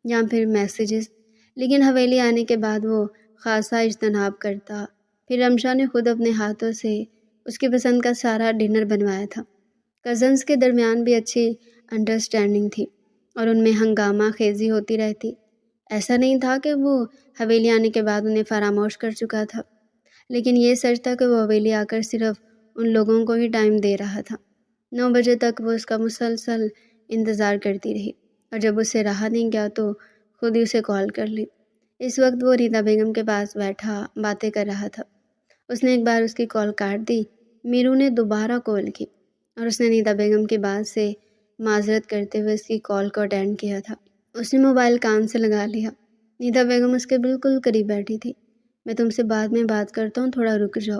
یا پھر میسیجز، لیکن حویلی آنے کے بعد وہ خاصا اجتناب کرتا۔ پھر رمشا نے خود اپنے ہاتھوں سے اس کی پسند کا سارا ڈنر بنوایا تھا۔ کزنز کے درمیان بھی اچھی انڈرسٹینڈنگ تھی، اور ان میں ہنگامہ خیزی ہوتی رہتی۔ ایسا نہیں تھا کہ وہ حویلی آنے کے بعد انہیں فراموش کر چکا تھا، لیکن یہ سچ تھا کہ وہ حویلی آ کر صرف ان لوگوں کو ہی ٹائم دے رہا تھا۔ 9 بجے تک وہ اس کا مسلسل انتظار کرتی رہی، اور جب اسے رہا نہیں گیا تو خود ہی اسے کال کر لی۔ اس وقت وہ ریتا بیگم کے پاس بیٹھا باتیں کر رہا تھا۔ اس نے ایک بار اس کی کال کاٹ دی۔ میرو نے دوبارہ کال کی، اور اس نے نیتا بیگم کی بات سے معذرت کرتے ہوئے اس کی کال کو اٹینڈ کیا تھا۔ اس نے موبائل کان سے لگا لیا۔ نیتا بیگم اس کے بالکل قریب بیٹھی تھی۔ میں تم سے بعد میں بات کرتا ہوں، تھوڑا رک جاؤ۔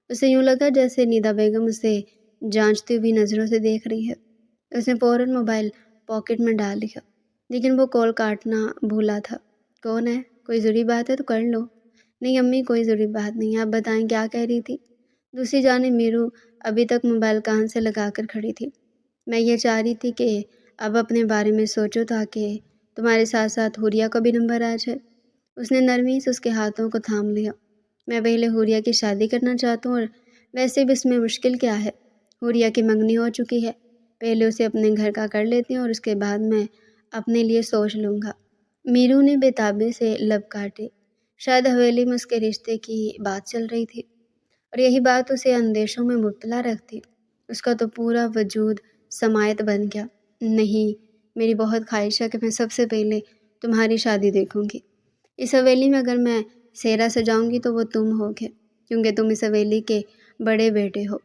اسے یوں لگا جیسے نیتا بیگم اسے جانچتی ہوئی نظروں سے دیکھ رہی ہے۔ اس نے فوراً موبائل پاکٹ میں ڈال لیا، لیکن وہ کال کاٹنا بھولا تھا۔ کون ہے؟ کوئی ضروری بات ہے تو کر لو۔ نہیں امی، کوئی ضروری بات نہیں، آپ بتائیں کیا کہہ رہی تھی؟ دوسری جانب میرو ابھی تک موبائل کان سے لگا کر کھڑی تھی۔ میں یہ چاہ رہی تھی کہ اب اپنے بارے میں سوچو تاکہ تمہارے ساتھ ساتھ حوریہ کا بھی نمبر آ جائے۔ اس نے نرمی سے اس کے ہاتھوں کو تھام لیا۔ میں پہلے حوریہ کی شادی کرنا چاہتا ہوں، اور ویسے بھی اس میں مشکل کیا ہے؟ حوریہ کی منگنی ہو چکی ہے، پہلے اسے اپنے گھر کا کر لیتی ہوں اور اس کے بعد میں اپنے لیے سوچ لوں گا۔ میرو نے بے تابی سے لب کاٹے۔ شاید حویلی میں اس کے رشتے کی بات چل رہی تھی، اور یہی بات اسے اندیشوں میں مبتلا رکھتی۔ اس کا تو پورا وجود سماعت بن گیا۔ نہیں، میری بہت خواہش ہے کہ میں سب سے پہلے تمہاری شادی دیکھوں گی۔ اس حویلی میں اگر میں سیرا سجاؤں گی تو وہ تم ہوگے، کیونکہ تم اس حویلی کے بڑے بیٹے ہو۔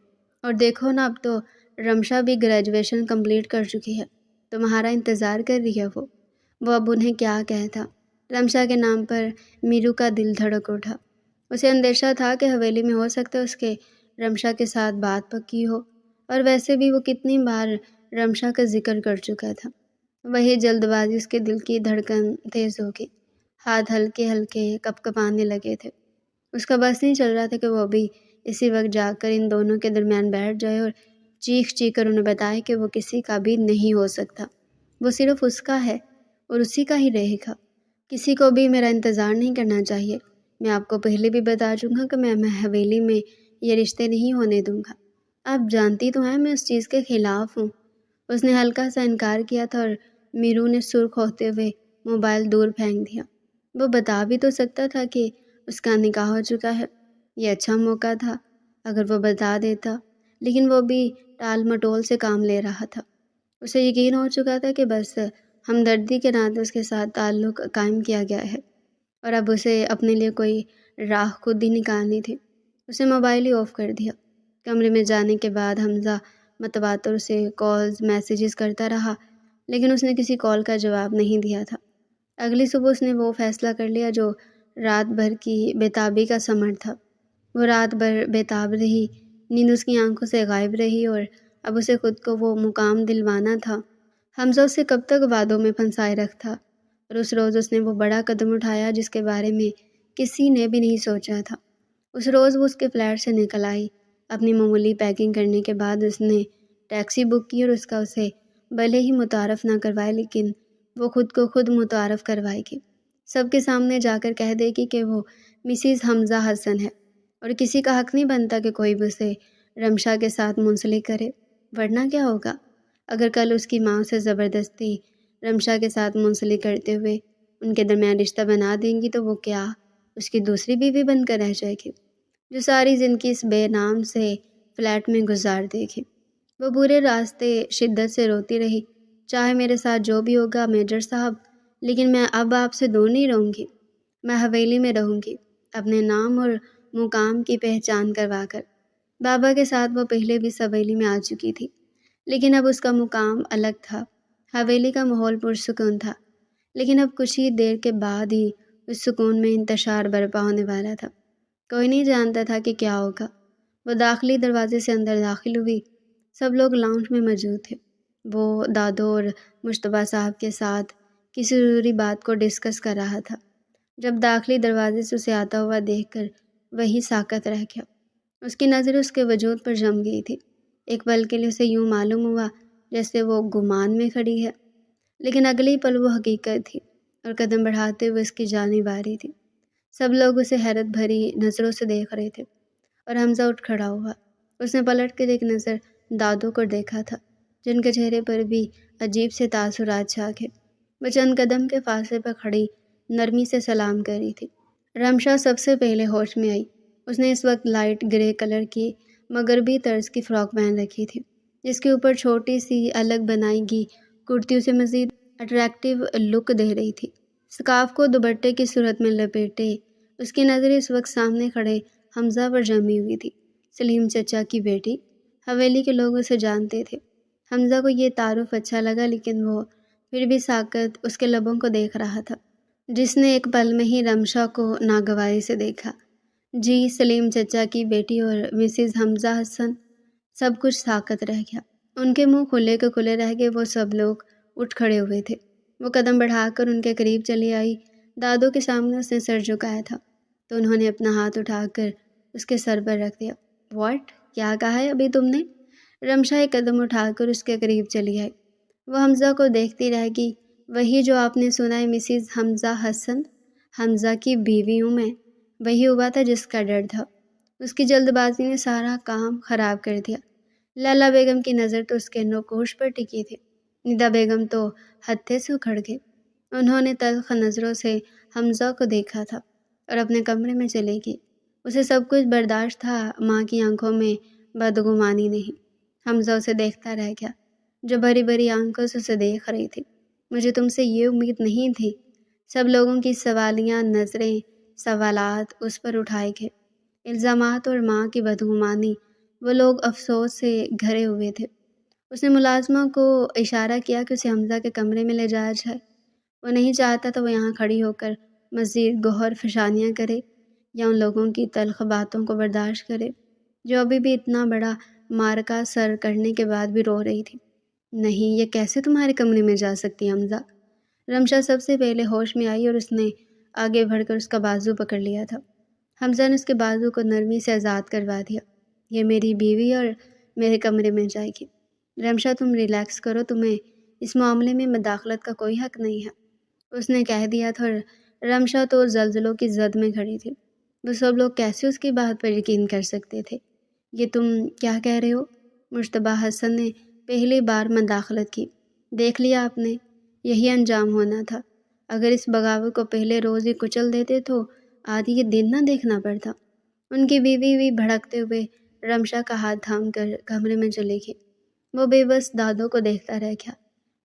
اور دیکھو نا، اب تو رمشا بھی گریجویشن کمپلیٹ کر چکی ہے، تمہارا انتظار کر رہی ہے وہ اب انہیں کیا کہتا۔ رمشا کے نام پر میرو کا دل دھڑک اٹھا۔ اسے اندیشہ تھا کہ حویلی میں ہو سکتا ہے اس کے رمشا کے ساتھ بات پکی ہو، اور ویسے بھی وہ کتنی بار رمشا کا ذکر کر چکا تھا۔ وہی جلد بازی اس کے دل کی دھڑکن تیز ہو گئی، ہاتھ ہلکے ہلکے کپ کپانے لگے تھے۔ اس کا بس نہیں چل رہا تھا کہ وہ ابھی اسی وقت جا کر ان دونوں کے درمیان بیٹھ جائے اور چیخ کر انہیں بتائے کہ وہ کسی کا بھی نہیں ہو سکتا، وہ صرف اس کا ہے اور اسی کا ہی رہے گا۔ کسی کو بھی میرا انتظار نہیں کرنا چاہیے۔ میں آپ کو پہلے بھی بتا چکا کہ میں حویلی میں یہ رشتے نہیں ہونے دوں گا۔ آپ جانتی تو ہیں میں اس چیز کے خلاف ہوں۔ اس نے ہلکا سا انکار کیا تھا اور میرو نے سرخ ہوتے ہوئے موبائل دور پھینک دیا۔ وہ بتا بھی تو سکتا تھا کہ اس کا نکاح ہو چکا ہے، یہ اچھا موقع تھا اگر وہ بتا دیتا، لیکن وہ بھی ٹال مٹول سے کام لے رہا تھا۔ اسے یقین ہو چکا تھا کہ بس ہمدردی کے ناطے اس کے ساتھ تعلق قائم کیا گیا ہے، اور اب اسے اپنے لیے کوئی راہ خود ہی نکالنی تھی۔ اسے موبائل ہی آف کر دیا۔ کمرے میں جانے کے بعد حمزہ متواتر سے کالز میسیجز کرتا رہا، لیکن اس نے کسی کال کا جواب نہیں دیا تھا۔ اگلی صبح اس نے وہ فیصلہ کر لیا جو رات بھر کی بےتابی کا ثمر تھا۔ وہ رات بھر بےتاب رہی، نیند اس کی آنکھوں سے غائب رہی، اور اب اسے خود کو وہ مقام دلوانا تھا۔ حمزہ اسے کب تک وعدوں میں پھنسائے رکھتا، اور اس روز اس نے وہ بڑا قدم اٹھایا جس کے بارے میں کسی نے بھی نہیں سوچا تھا۔ اس روز وہ اس کے فلیٹ سے نکل آئی۔ اپنی معمولی پیکنگ کرنے کے بعد اس نے ٹیکسی بک کی، اور اس کا اسے بھلے ہی متعارف نہ کروائے لیکن وہ خود کو خود متعارف کروائے گی۔ سب کے سامنے جا کر کہہ دے گی کہ وہ مسز حمزہ حسن ہے، اور کسی کا حق نہیں بنتا کہ کوئی بھی اسے رمشا کے ساتھ منسلک کرے۔ ورنہ کیا ہوگا اگر کل اس کی ماں اسے زبردستی رمشا کے ساتھ منسلک کرتے ہوئے ان کے درمیان رشتہ بنا دیں گی، تو وہ کیا اس کی دوسری بیوی بن کر رہ جائے گی جو ساری زندگی اس بے نام سے فلیٹ میں گزار دے گی۔ وہ پورے راستے شدت سے روتی رہی، چاہے میرے ساتھ جو بھی ہوگا میجر صاحب، لیکن میں اب آپ سے دور نہیں رہوں گی، میں حویلی میں رہوں گی، اپنے نام اور مقام کی پہچان کروا کر۔ بابا کے ساتھ وہ پہلے بھی اس حویلی میں آ چکی تھی، لیکن اب اس کا مقام الگ تھا۔ حویلی کا ماحول پرسکون تھا، لیکن اب کچھ ہی دیر کے بعد ہی اس سکون میں انتشار برپا ہونے والا تھا۔ کوئی نہیں جانتا تھا کہ کیا ہوگا۔ وہ داخلی دروازے سے اندر داخل ہوئی۔ سب لوگ لاؤنج میں موجود تھے۔ وہ دادو اور مشتبہ صاحب کے ساتھ کسی ضروری بات کو ڈسکس کر رہا تھا جب داخلی دروازے سے اسے آتا ہوا دیکھ کر وہی ساکت رہ گیا۔ اس کی نظر اس کے وجود پر جم گئی تھی۔ ایک پل کے لیے اسے یوں معلوم ہوا جیسے وہ گمان میں کھڑی ہے، لیکن اگلے پل وہ حقیقت تھی اور قدم بڑھاتے ہوئے اس کی جانب آ رہی تھی۔ سب لوگ اسے حیرت بھری نظروں سے دیکھ رہے تھے، اور حمزہ اٹھ کھڑا ہوا۔ اس نے پلٹ کر ایک نظر دادو کو دیکھا تھا، جن کے چہرے پر بھی عجیب سے تاثرات چھا گئے۔ وہ چند قدم کے فاصلے پر کھڑی نرمی سے سلام کر رہی تھی۔ رمشا سب سے پہلے ہوش میں آئی۔ اس نے اس وقت لائٹ گرے کلر کی مغربی طرز کی فراک پہن رکھی تھی، جس کے اوپر چھوٹی سی الگ بنائی گئی کرتی اسے مزید اٹریکٹیو لک دے رہی تھی۔ سکارف کو دوپٹے کی صورت میں لپیٹے اس کی نظر اس وقت سامنے کھڑے حمزہ پر جمی ہوئی تھی۔ سلیم چچا کی بیٹی۔ حویلی کے لوگ اسے جانتے تھے۔ حمزہ کو یہ تعارف اچھا لگا، لیکن وہ پھر بھی ساکت اس کے لبوں کو دیکھ رہا تھا، جس نے ایک پل میں ہی رمشا کو ناگواری سے دیکھا۔ جی، سلیم چچا کی بیٹی اور مسز حمزہ حسن۔ سب کچھ ساکت رہ گیا۔ ان کے منہ کھلے کے کھلے رہ گئے۔ وہ سب لوگ اٹھ کھڑے ہوئے تھے۔ وہ قدم بڑھا کر ان کے قریب چلی آئی۔ دادو کے سامنے اس نے سر جھکایا تھا تو انہوں نے اپنا ہاتھ اٹھا کر اس کے سر پر رکھ دیا۔ واٹ؟ کیا کہا ہے ابھی تم نے؟ رمشا ایک قدم اٹھا کر اس کے قریب چلی آئی۔ وہ حمزہ کو دیکھتی رہ گئی۔ وہی جو آپ نے سنا ہے مسز حمزہ حسن، حمزہ کی بیوی ہوں میں۔ وہی ہوا تھا جس کا ڈر تھا۔ اس کی جلد بازی نے سارا کام خراب کر دیا۔ لیلا بیگم کی نظر تو اس کے نوکوش پر ٹکی تھی۔ ندا بیگم تو ہتھے سے اکھڑ گئی۔ انہوں نے تلخ نظروں سے حمزہ کو دیکھا تھا اور اپنے کمرے میں چلی گئی۔ اسے سب کچھ برداشت تھا، ماں کی آنکھوں میں بدگمانی نہیں۔ حمزہ اسے دیکھتا رہ گیا، جو بھری بھری آنکھوں سے اسے دیکھ رہی تھی۔ مجھے تم سے یہ امید نہیں تھی، سب لوگوں کی سوالیہ نظریں، سوالات اس پر اٹھائے گئے، الزامات اور ماں کی بدگمانی۔ وہ لوگ افسوس سے گھرے ہوئے تھے۔ اس نے ملازمہ کو اشارہ کیا کہ اسے حمزہ کے کمرے میں لے جایا جائے۔ وہ نہیں چاہتا تھا وہ یہاں کھڑی ہو کر مزید گوہر فشانیاں کرے یا ان لوگوں کی تلخ باتوں کو برداشت کرے جو ابھی بھی اتنا بڑا معرکہ سر کرنے کے بعد بھی رو رہی تھی۔ نہیں، یہ کیسے تمہارے کمرے میں جا سکتی حمزہ؟ رمشا سب سے پہلے ہوش میں آئی اور اس نے آگے بڑھ کر اس کا بازو پکڑ لیا تھا۔ حمزہ نے اس کے بازو کو نرمی سے آزاد کروا دیا۔ یہ میری بیوی اور میرے کمرے میں جائے گی۔ رمشا تم ریلیکس کرو، تمہیں اس معاملے میں مداخلت کا کوئی حق نہیں ہے، اس نے کہہ دیا تھا۔ اور رمشا تو زلزلوں کی زد میں کھڑی تھی۔ وہ سب لوگ کیسے اس کی بات پر یقین کر سکتے تھے؟ یہ تم کیا کہہ رہے ہو؟ مشتبہ حسن نے پہلی بار مداخلت کی۔ دیکھ لیا آپ نے، یہی انجام ہونا تھا۔ اگر اس بغاوت کو پہلے روز ہی کچل دیتے تو آج یہ دن نہ دیکھنا پڑتا۔ ان کی بیوی بھی بھڑکتے ہوئے رمشا کا ہاتھ تھام کر کمرے میں چلی گئی۔ وہ بے بس دادوں کو دیکھتا رہ گیا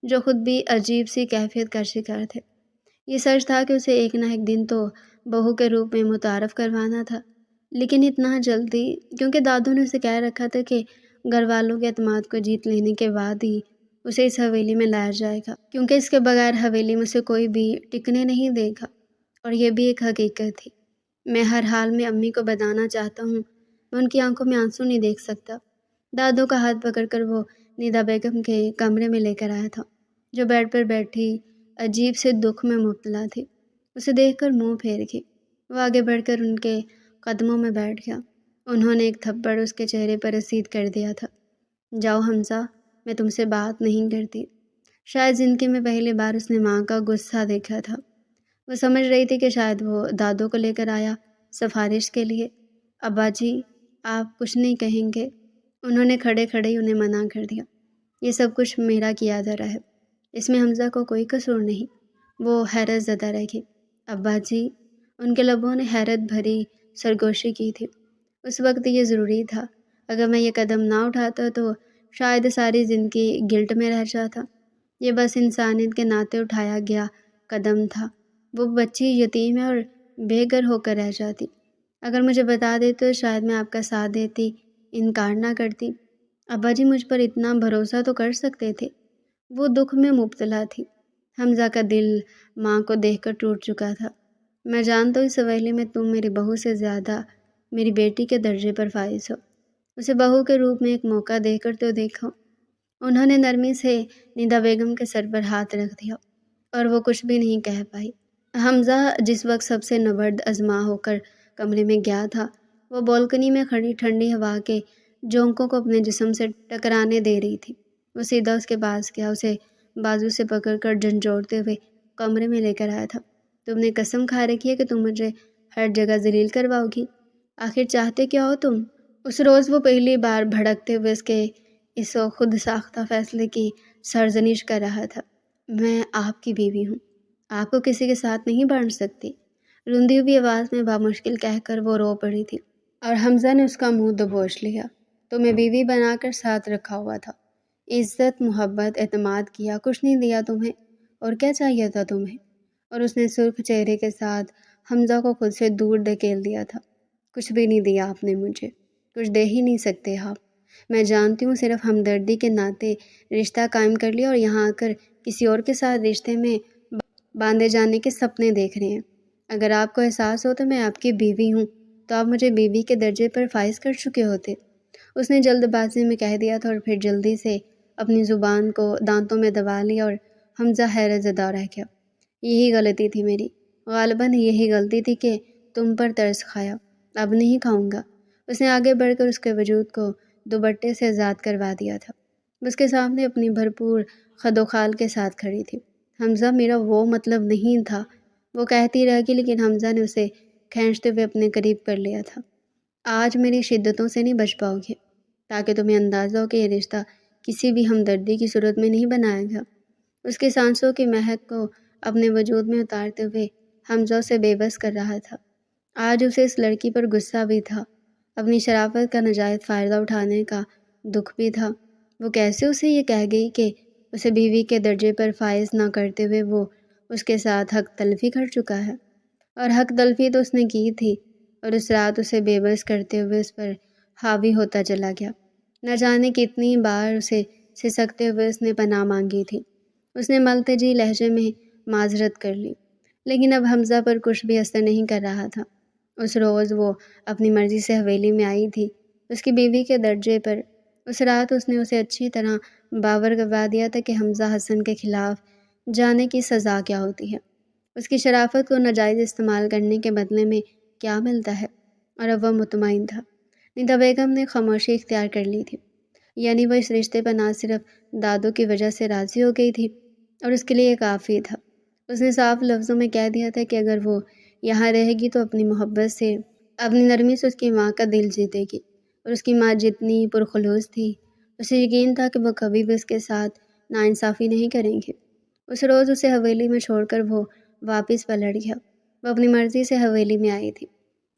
جو خود بھی عجیب سی کیفیت کا شکار تھے۔ یہ سچ تھا کہ اسے ایک نہ ایک دن تو بہو کے روپ میں متعارف کروانا تھا، لیکن اتنا جلدی؟ کیونکہ دادوں نے اسے کہہ رکھا تھا کہ گھر والوں کے اعتماد کو جیت لینے کے بعد ہی اسے اس حویلی میں لایا جائے گا، کیونکہ اس کے بغیر حویلی میں اسے کوئی بھی ٹکنے نہیں دے گا۔ اور یہ بھی ایک حقیقت تھی۔ میں ہر حال میں امی کو بتانا چاہتا ہوں، میں ان کی آنکھوں میں آنسو نہیں دیکھ سکتا۔ دادوں کا ہاتھ پکڑ کر وہ ندا بیگم کے کمرے میں لے کر آیا تھا جو بیڈ پر بیٹھی عجیب سے دکھ میں مبتلا تھی۔ اسے دیکھ کر منہ پھیر گئی۔ وہ آگے بڑھ کر ان کے قدموں میں بیٹھ گیا۔ انہوں نے ایک تھپڑ اس کے چہرے پر رسید کر دیا تھا۔ جاؤ حمزہ، میں تم سے بات نہیں کرتی۔ شاید زندگی میں پہلی بار اس نے ماں کا غصہ دیکھا تھا۔ وہ سمجھ رہی تھی کہ شاید وہ دادوں کو لے کر آیا سفارش کے لیے۔ ابا جی، آپ کچھ نہیں کہیں گے؟ انہوں نے کھڑے کھڑے ہی انہیں منع کر دیا۔ یہ سب کچھ میرا کیا دھرا ہے، اس میں حمزہ کو کوئی قصور نہیں۔ وہ حیرت زدہ رہ گئی۔ ابا جی، ان کے لبوں نے حیرت بھری سرگوشی کی تھی۔ اس وقت یہ ضروری تھا۔ اگر میں یہ قدم نہ اٹھاتا تو شاید ساری زندگی گلٹ میں رہ جاتا۔ یہ بس انسانیت کے ناطے اٹھایا گیا قدم تھا۔ وہ بچی یتیم ہے اور بے گھر ہو کر رہ جاتی۔ اگر مجھے بتا دیتے تو شاید میں آپ کا ساتھ دیتی، انکار نہ کرتی۔ ابا جی مجھ پر اتنا بھروسہ تو کر سکتے تھے۔ وہ دکھ میں مبتلا تھی۔ حمزہ کا دل ماں کو دیکھ کر ٹوٹ چکا تھا۔ میں جانتا ہوں اس حویلی میں تم میری بہو سے زیادہ میری بیٹی کے درجے پر فائز ہو۔ اسے بہو کے روپ میں ایک موقع دے کر تو دیکھو۔ انہوں نے نرمی سے ندا بیگم کے سر پر ہاتھ رکھ دیا اور وہ کچھ بھی نہیں کہہ پائی۔ حمزہ جس وقت سب سے نبرد آزما ہو کر کمرے میں گیا تھا، وہ بالکنی میں کھڑی ٹھنڈی ہوا کے جھونکوں کو اپنے جسم سے ٹکرانے دے رہی تھی۔ وہ سیدھا اس کے پاس گیا، اسے بازو سے پکڑ کر جھنجھوڑتے ہوئے کمرے میں لے کر آیا تھا۔ تم نے قسم کھا رکھی ہے کہ تم مجھے ہر جگہ ذلیل کرواؤ گی۔ آخر چاہتے کیا ہو تم؟ اس روز وہ پہلی بار بھڑکتے ہوئے اس خود ساختہ فیصلے کی سرزنش کر رہا تھا۔ میں آپ کی بیوی ہوں، آپ کو کسی کے ساتھ نہیں بانٹ سکتی۔ روندی ہوئی آواز میں بامشکل کہہ کر وہ رو پڑی تھی اور حمزہ نے اس کا منہ دبوچ لیا۔ تمہیں بیوی بنا کر ساتھ رکھا ہوا تھا، عزت، محبت، اعتماد کیا، کچھ نہیں دیا تمہیں، اور کیا چاہیے تھا تمہیں؟ اور اس نے سرخ چہرے کے ساتھ حمزہ کو خود سے دور دھکیل دیا تھا۔ کچھ بھی نہیں دیا آپ نے مجھے، کچھ دے ہی نہیں سکتے آپ۔ میں جانتی ہوں صرف ہمدردی کے ناطے رشتہ قائم کر لیا اور یہاں آ کر کسی اور کے ساتھ رشتے میں باندھے جانے کے سپنے دیکھ رہے ہیں۔ اگر آپ کو احساس ہو تو میں آپ کی بیوی ہوں تو آپ مجھے بیوی کے درجے پر فائز کر چکے ہوتے۔ اس نے جلد بازی میں کہہ دیا تھا اور پھر جلدی سے اپنی زبان کو دانتوں میں دبا لیا اور حمزہ حیرت زدہ رہ گیا۔ یہی غلطی تھی میری، غالباً یہی غلطی تھی کہ تم پر ترس کھایا، اب نہیں کھاؤں گا۔ اس نے آگے بڑھ کر اس کے وجود کو دوپٹے سے آزاد کروا دیا تھا۔ اس کے سامنے اپنی بھرپور خد و خال کے ساتھ کھڑی تھی۔ حمزہ میرا وہ مطلب نہیں تھا، وہ کہتی رہ گئی، لیکن حمزہ نے اسے کھینچتے ہوئے اپنے قریب کر لیا تھا۔ آج میری شدتوں سے نہیں بچ پاؤ گے، تاکہ تمہیں اندازہ ہو کہ یہ رشتہ کسی بھی ہمدردی کی صورت میں نہیں بنایا گیا۔ اس کی سانسوں کی مہک کو اپنے وجود میں اتارتے ہوئے حمزہ اسے بے بس کر رہا تھا۔ آج اسے اس لڑکی پر غصہ بھی تھا، اپنی شرافت کا ناجائز فائدہ اٹھانے کا دکھ بھی تھا۔ وہ کیسے اسے یہ کہہ گئی کہ اسے بیوی کے درجے پر فائز نہ کرتے ہوئے وہ اس کے ساتھ حق تلفی کر چکا ہے، اور حق تلفی تو اس نے کی تھی، اور اس رات اسے بے بس کرتے ہوئے اس پر حاوی ہوتا چلا گیا۔ نہ جانے کتنی بار اسے سسکتے ہوئے اس نے پناہ مانگی تھی۔ اس نے ملتجی لہجے میں معذرت کر لی، لیکن اب حمزہ پر کچھ بھی اثر نہیں کر رہا تھا۔ اس روز وہ اپنی مرضی سے حویلی میں آئی تھی، اس کی بیوی کے درجے پر۔ اس رات اس نے اسے اچھی طرح باور کروا دیا تھا کہ حمزہ حسن کے خلاف جانے کی سزا کیا ہوتی ہے، اس کی شرافت کو ناجائز استعمال کرنے کے بدلے میں کیا ملتا ہے، اور اب وہ مطمئن تھا۔ ندا بیگم نے خاموشی اختیار کر لی تھی، یعنی وہ اس رشتے پر نہ صرف دادو کی وجہ سے راضی ہو گئی تھی، اور اس کے لیے کافی تھا۔ اس نے صاف لفظوں میں کہہ دیا تھا کہ اگر وہ یہاں رہے گی تو اپنی محبت سے، اپنی نرمی سے اس کی ماں کا دل جیتے گی، اور اس کی ماں جتنی پرخلوص تھی، اسے یقین تھا کہ وہ کبھی بھی اس کے ساتھ ناانصافی نہیں کریں گے۔ اس روز اسے حویلی میں چھوڑ کر وہ واپس پلٹ گیا۔ وہ اپنی مرضی سے حویلی میں آئی تھی،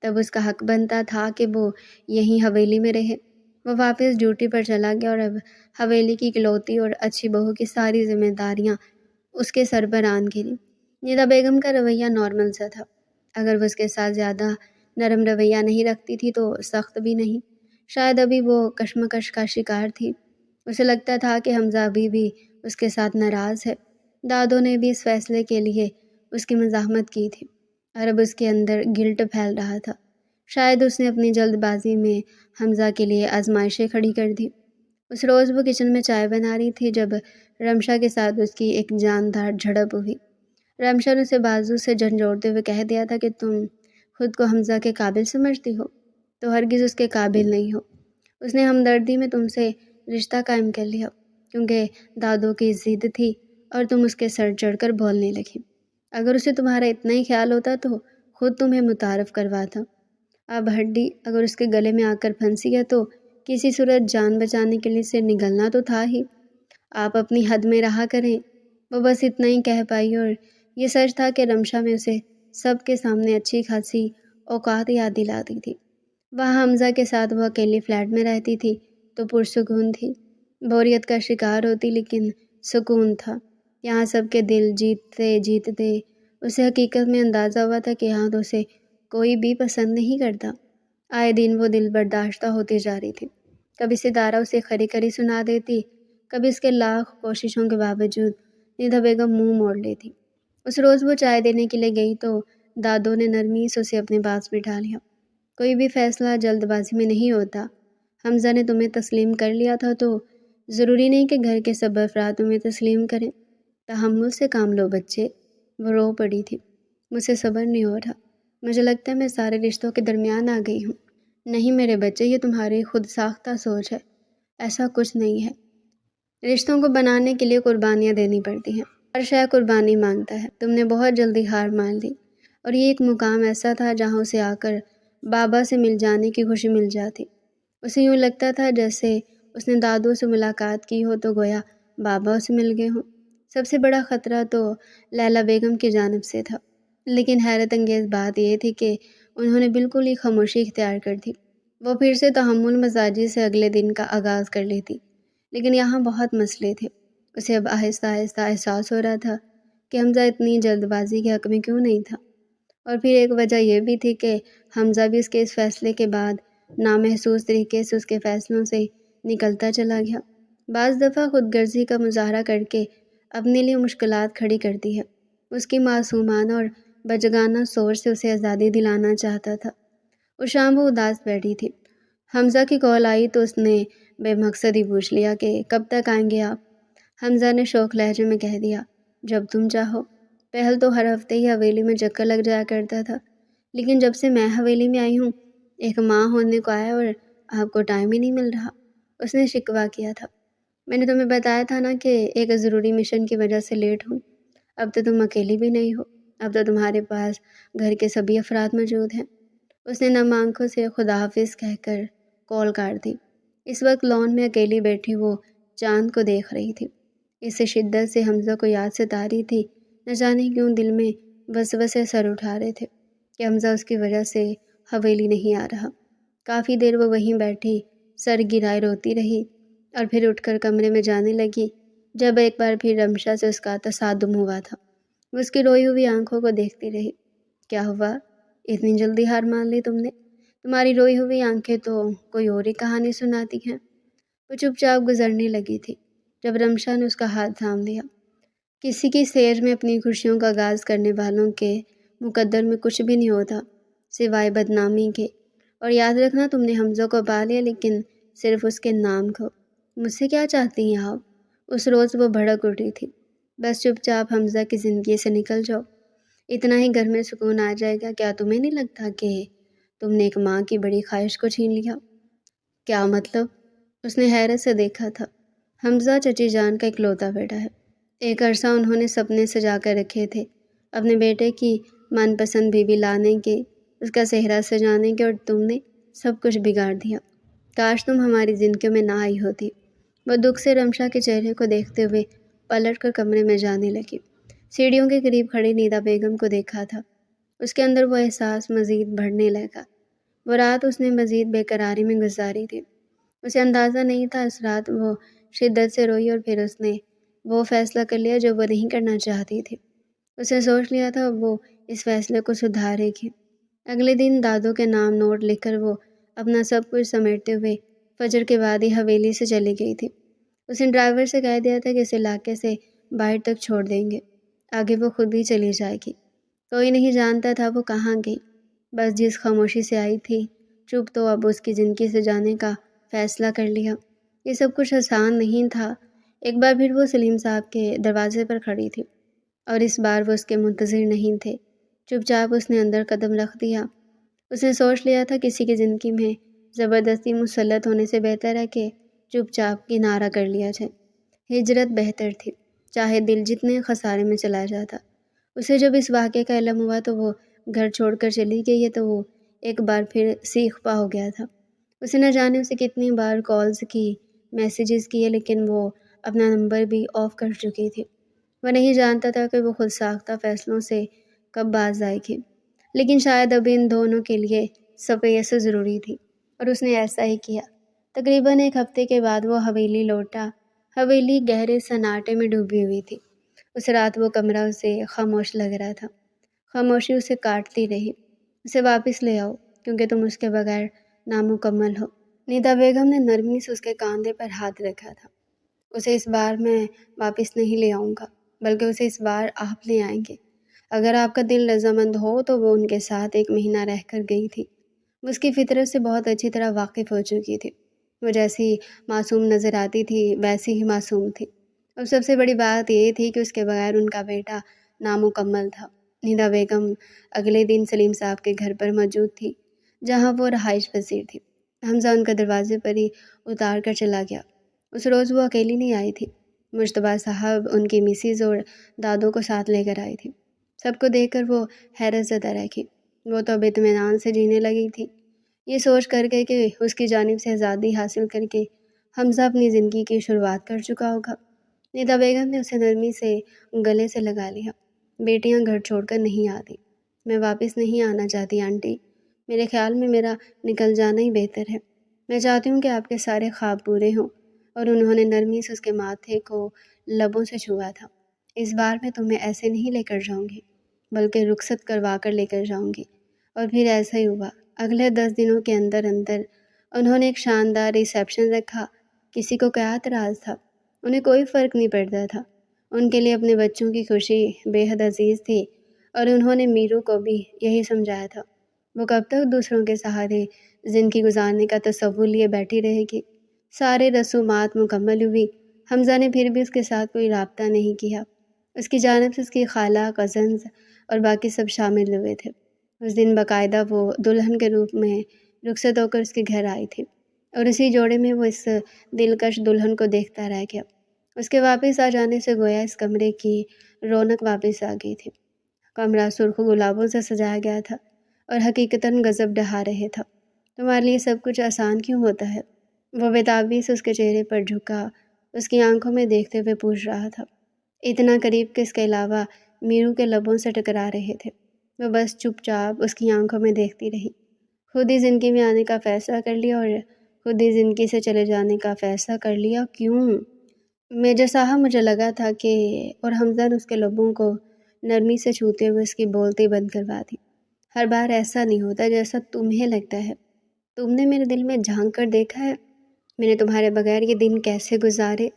تب اس کا حق بنتا تھا کہ وہ یہیں حویلی میں رہے۔ وہ واپس ڈیوٹی پر چلا گیا، اور اب حویلی کی اکلوتی اور اچھی بہو کی ساری ذمہ داریاں اس کے سر پر آن گریں۔ ندا بیگم کا رویہ نارمل سا تھا، اگر وہ اس کے ساتھ زیادہ نرم رویہ نہیں رکھتی تھی تو سخت بھی نہیں۔ شاید ابھی وہ کشمکش کا شکار تھی، اسے لگتا تھا کہ حمزہ ابھی بھی اس کے ساتھ ناراض ہے۔ دادو نے بھی اس فیصلے کے لیے اس کی مزاحمت کی تھی، اور اب اس کے اندر گلٹ پھیل رہا تھا۔ شاید اس نے اپنی جلد بازی میں حمزہ کے لیے آزمائشیں کھڑی کر دی۔ اس روز وہ کچن میں چائے بنا رہی تھی جب رمشا کے ساتھ اس کی ایک جاندار جھڑپ ہوئی۔ رمشا نے اسے بازو سے جھنجھوڑتے ہوئے کہہ دیا تھا کہ تم خود کو حمزہ کے قابل سمجھتی ہو تو ہرگز اس کے قابل نہیں ہو۔ اس نے ہمدردی میں تم سے رشتہ قائم کر لیا کیونکہ دادو کی ضد تھی، اور تم اس کے سر چڑھ کر بولنے لگی۔ اگر اسے تمہارا اتنا ہی خیال ہوتا تو خود تمہیں متعارف کرواتا۔ اب ہڈی اگر اس کے گلے میں آ کر پھنسی ہے تو کسی صورت جان بچانے کے لیے سے نگلنا تو تھا ہی۔ آپ اپنی حد میں رہا کریں۔ وہ بس اتنا ہی کہہ پائی، اور یہ سچ تھا کہ رمشا میں اسے سب کے سامنے اچھی خاصی اوقات یاد دلاتی تھی۔ وہاں حمزہ کے ساتھ وہ اکیلی فلیٹ میں رہتی تھی تو پرسکون تھی، بوریت کا شکار ہوتی لیکن سکون تھا۔ یہاں سب کے دل جیتتے جیتتے اسے حقیقت میں اندازہ ہوا تھا کہ یہاں تو اسے کوئی بھی پسند نہیں کرتا۔ آئے دن وہ دل برداشتہ ہوتی جا رہی تھی، کبھی ستارہ اسے کھری کھری سنا دیتی، کبھی اس کے لاکھ کوششوں کے باوجود ندا بیگم منہ موڑ لیتی۔ اس روز وہ چائے دینے کے لیے گئی تو دادو نے نرمی سے اسے اپنے پاس بٹھا لیا۔ کوئی بھی فیصلہ جلد بازی میں نہیں ہوتا۔ حمزہ نے تمہیں تسلیم کر لیا تھا تو ضروری نہیں کہ گھر کے سب افراد تمہیں تسلیم کریں۔ تحمل سے کام لو بچے۔ وہ رو پڑی تھی۔ مجھ سے صبر نہیں ہو رہا، مجھے لگتا ہے میں سارے رشتوں کے درمیان آ گئی ہوں۔ نہیں میرے بچے، یہ تمہاری خود ساختہ سوچ ہے، ایسا کچھ نہیں ہے۔ رشتوں کو بنانے کے لیے قربانیاں دینی پڑتی ہیں، ہر شے قربانی مانگتا ہے۔ تم نے بہت جلدی ہار مان لی، اور یہ ایک مقام ایسا تھا جہاں اسے آ کر بابا سے مل جانے کی خوشی مل جاتی۔ اسے یوں لگتا تھا جیسے اس نے دادو سے ملاقات کی ہو تو گویا بابا اسے مل گئے ہوں۔ سب سے بڑا خطرہ تو لیلا بیگم کی جانب سے تھا، لیکن حیرت انگیز بات یہ تھی کہ انہوں نے بالکل ہی خاموشی اختیار کر دی۔ وہ پھر سے تحمل مزاجی سے اگلے دن کا آغاز کر لیتی، لیکن یہاں بہت مسئلے تھے۔ اسے اب آہستہ آہستہ احساس ہو رہا تھا کہ حمزہ اتنی جلد بازی کے حق میں کیوں نہیں تھا، اور پھر ایک وجہ یہ بھی تھی کہ حمزہ بھی اس کے اس فیصلے کے بعد نامحسوس طریقے سے اس کے فیصلوں سے نکلتا چلا گیا۔ بعض دفعہ خود غرضی کا مظاہرہ کر کے اپنے لیے مشکلات کھڑی کرتی ہے۔ اس کی معصومانہ اور بچگانہ سوچ سے اسے آزادی دلانا چاہتا تھا۔ اس شام وہ اداس بیٹھی تھی۔ حمزہ کی کال آئی تو اس نے بے مقصد ہی پوچھ لیا کہ کب تک آئیں گے آپ؟ حمزہ نے شوق لہجے میں کہہ دیا، جب تم چاہو۔ پہل تو ہر ہفتے ہی حویلی میں چکر لگ جایا کرتا تھا، لیکن جب سے میں حویلی میں آئی ہوں ایک ماں ہونے کو آیا اور آپ کو ٹائم ہی نہیں مل رہا۔ اس نے شکوہ کیا تھا۔ میں نے تمہیں بتایا تھا نا کہ ایک ضروری مشن کی وجہ سے لیٹ ہوں۔ اب تو تم اکیلی بھی نہیں ہو، اب تو تمہارے پاس گھر کے سبھی افراد موجود ہیں۔ اس نے نم آنکھوں سے خدا حافظ کہہ کر کال کاٹ دی۔ اس وقت لان میں اکیلی بیٹھی وہ چاند کو دیکھ رہی تھی۔ اس سے شدت سے حمزہ کو یاد ستا رہی تھی، نہ جانے کیوں دل میں وسوسے سر اٹھا رہے تھے کہ حمزہ اس کی وجہ سے حویلی نہیں آ رہا۔ کافی دیر وہ وہیں بیٹھی سر گرائے روتی رہی، اور پھر اٹھ کر کمرے میں جانے لگی جب ایک بار پھر رمشا سے اس کا تصادم ہوا تھا۔ وہ اس کی روئی ہوئی آنکھوں کو دیکھتی رہی۔ کیا ہوا؟ اتنی جلدی ہار مان لی تم نے؟ تمہاری روئی ہوئی آنکھیں تو کوئی اور ہی کہانی سناتی ہیں۔ وہ چپ چاپ گزرنے لگی تھی جب رمشا نے اس کا ہاتھ تھام لیا۔ کسی کی سیر میں اپنی خوشیوں کا آغاز کرنے والوں کے مقدر میں کچھ بھی نہیں ہوتا سوائے بدنامی کے، اور یاد رکھنا تم نے حمزہ کو پا لیا لیکن صرف اس کے نام کو۔ مجھ سے کیا چاہتی ہیں آپ؟ اس روز وہ بھڑک اٹھی تھی۔ بس چپ چاپ حمزہ کی زندگی سے نکل جاؤ، اتنا ہی گھر میں سکون آ جائے گا۔ کیا تمہیں نہیں لگتا کہ تم نے ایک ماں کی بڑی خواہش کو چھین لیا؟ کیا مطلب؟ اس نے حیرت سے دیکھا تھا۔ حمزہ چچی جان کا اکلوتا بیٹا ہے۔ ایک عرصہ انہوں نے سپنے سجا کر رکھے تھے اپنے بیٹے کی من پسند بیوی لانے کے، اس کا صحرا سجانے کے، اور تم نے سب کچھ بگاڑ دیا۔ کاش تم ہماری زندگیوں میں نہ آئی ہوتی۔ وہ دکھ سے رمشا کے چہرے کو دیکھتے ہوئے پلٹ کر کمرے میں جانے لگی۔ سیڑھیوں کے قریب کھڑی نیدا بیگم کو دیکھا تھا۔ اس کے اندر وہ احساس مزید بڑھنے لگا۔ وہ رات اس نے مزید بے قراری میں گزاری تھی۔ اسے اندازہ نہیں تھا اس رات وہ شدت سے روئی، اور پھر اس نے وہ فیصلہ کر لیا جو وہ نہیں کرنا چاہتی تھی۔ اس نے سوچ لیا تھا وہ اس فیصلے کو سدھارے گی۔ اگلے دن دادو کے نام نوٹ لکھ کر وہ اپنا سب کچھ سمیٹتے ہوئے فجر کے بعد ہی حویلی سے چلی گئی تھی۔ اس نے ڈرائیور سے کہہ دیا تھا کہ اس علاقے سے باہر تک چھوڑ دیں گے، آگے وہ خود ہی چلی جائے گی۔ کوئی نہیں جانتا تھا وہ کہاں گئی، بس جس خاموشی سے آئی تھی چپ تو اب اس کی زندگی سے جانے کا فیصلہ کر لیا۔ یہ سب کچھ آسان نہیں تھا۔ ایک بار پھر وہ سلیم صاحب کے دروازے پر کھڑی تھی، اور اس بار وہ اس کے منتظر نہیں تھے۔ چپ چاپ اس نے اندر قدم رکھ دیا۔ اس نے سوچ لیا تھا کسی کی زندگی میں زبردستی مسلط ہونے سے بہتر ہے کہ چپ چاپ کنارہ کر لیا جائے۔ ہجرت بہتر تھی، چاہے دل جتنے خسارے میں چلا جاتا۔ اسے جب اس واقعے کا علم ہوا تو وہ گھر چھوڑ کر چلی گئی ہے تو وہ ایک بار پھر سیخ پا ہو گیا تھا۔ اسے نہ جانے اسے کتنی بار کالز کی، میسیجز کیے، لیکن وہ اپنا نمبر بھی آف کر چکی تھی۔ وہ نہیں جانتا تھا کہ وہ خود ساختہ فیصلوں سے کب باز آئے گی، لیکن شاید اب ان دونوں کے لیے صفیہ سے ضروری تھی، اور اس نے ایسا ہی کیا۔ تقریباً ایک ہفتے کے بعد وہ حویلی لوٹا۔ حویلی گہرے سناٹے میں ڈوبی ہوئی تھی۔ اس رات وہ کمرہ اسے خاموش لگ رہا تھا۔ خاموشی اسے کاٹتی رہی۔ اسے واپس لے آؤ کیونکہ تم اس کے بغیر نامکمل ہو۔ نیدا بیگم نے نرمی سے اس کے کاندھے پر ہاتھ رکھا تھا۔ اسے اس بار میں واپس نہیں لے آؤں گا، بلکہ اسے اس بار آپ لے آئیں گے۔ اگر آپ کا دل رضامند ہو تو وہ ان کے ساتھ 1 مہینہ رہ کر گئی تھی۔ وہ اس کی فطرت سے بہت اچھی طرح واقف ہو چکی تھی۔ وہ جیسی معصوم نظر آتی تھی ویسی ہی معصوم تھی، اور سب سے بڑی بات یہ تھی کہ اس کے بغیر ان کا بیٹا نامکمل تھا۔ نیدا بیگم اگلے دن سلیم صاحب کے گھر پر موجود تھی جہاں وہ رہائش پذیر تھی۔ حمزہ ان کا دروازے پر ہی اتار کر چلا گیا۔ اس روز وہ اکیلی نہیں آئی تھی، مجتبیٰ صاحب ان کی مسز اور دادو کو ساتھ لے کر آئی تھی۔ سب کو دیکھ کر وہ حیرت زدہ رہ گئی۔ وہ تو اب اطمینان سے جینے لگی تھی، یہ سوچ کر کے کہ اس کی جانب سے آزادی حاصل کر کے حمزہ اپنی زندگی کی شروعات کر چکا ہوگا۔ نیدا بیگم نے اسے نرمی سے گلے سے لگا لیا۔ بیٹیاں گھر چھوڑ کر نہیں آتی۔ میں واپس نہیں آنا چاہتی آنٹی، میرے خیال میں میرا نکل جانا ہی بہتر ہے۔ میں چاہتی ہوں کہ آپ کے سارے خواب پورے ہوں، اور انہوں نے نرمی سے اس کے ماتھے کو لبوں سے چھوا تھا۔ اس بار میں تمہیں ایسے نہیں لے کر جاؤں گی، بلکہ رخصت کروا کر لے کر جاؤں گی۔ اور پھر ایسا ہی ہوا۔ اگلے 10 دنوں کے اندر انہوں نے ایک شاندار ریسیپشن رکھا۔ کسی کو کیا اعتراض تھا؟ انہیں کوئی فرق نہیں پڑتا تھا۔ ان کے لیے اپنے بچوں کی خوشی بے حد عزیز تھی، اور انہوں نے میرو کو بھی یہی سمجھایا تھا۔ وہ کب تک دوسروں کے سہارے زندگی گزارنے کا تصور لیے بیٹھی رہے گی؟ سارے رسومات مکمل ہوئی۔ حمزہ نے پھر بھی اس کے ساتھ کوئی رابطہ نہیں کیا۔ اس کی جانب سے اس کی خالہ، کزنز اور باقی سب شامل ہوئے تھے۔ اس دن باقاعدہ وہ دلہن کے روپ میں رخصت ہو کر اس کے گھر آئی تھی، اور اسی جوڑے میں وہ اس دلکش دلہن کو دیکھتا رہ گیا۔ اس کے واپس آ جانے سے گویا اس کمرے کی رونق واپس آ گئی تھی۔ کمرہ سرخ گلابوں سے سجایا گیا تھا اور حقیقتاً غضب ڈھا رہے تھا۔ تمہارے لیے سب کچھ آسان کیوں ہوتا ہے؟ وہ بےتابی سے اس کے چہرے پر جھکا اس کی آنکھوں میں دیکھتے ہوئے پوچھ رہا تھا، اتنا قریب کہ اس کے علاوہ میرو کے لبوں سے ٹکرا رہے تھے۔ وہ بس چپ چاپ اس کی آنکھوں میں دیکھتی رہی۔ خود ہی زندگی میں آنے کا فیصلہ کر لیا اور خود ہی زندگی سے چلے جانے کا فیصلہ کر لیا؟ کیوں؟ میجر صاحب، مجھے لگا تھا کہ… اور حمزہ نے اس کے لبوں کو نرمی سے چھوتے ہوئے اس کی بولتی بند کروا دی۔ ہر بار ایسا نہیں ہوتا جیسا تمہیں لگتا ہے۔ تم نے میرے دل میں جھانک کر دیکھا ہے میں نے تمہارے بغیر یہ دن کیسے گزارے؟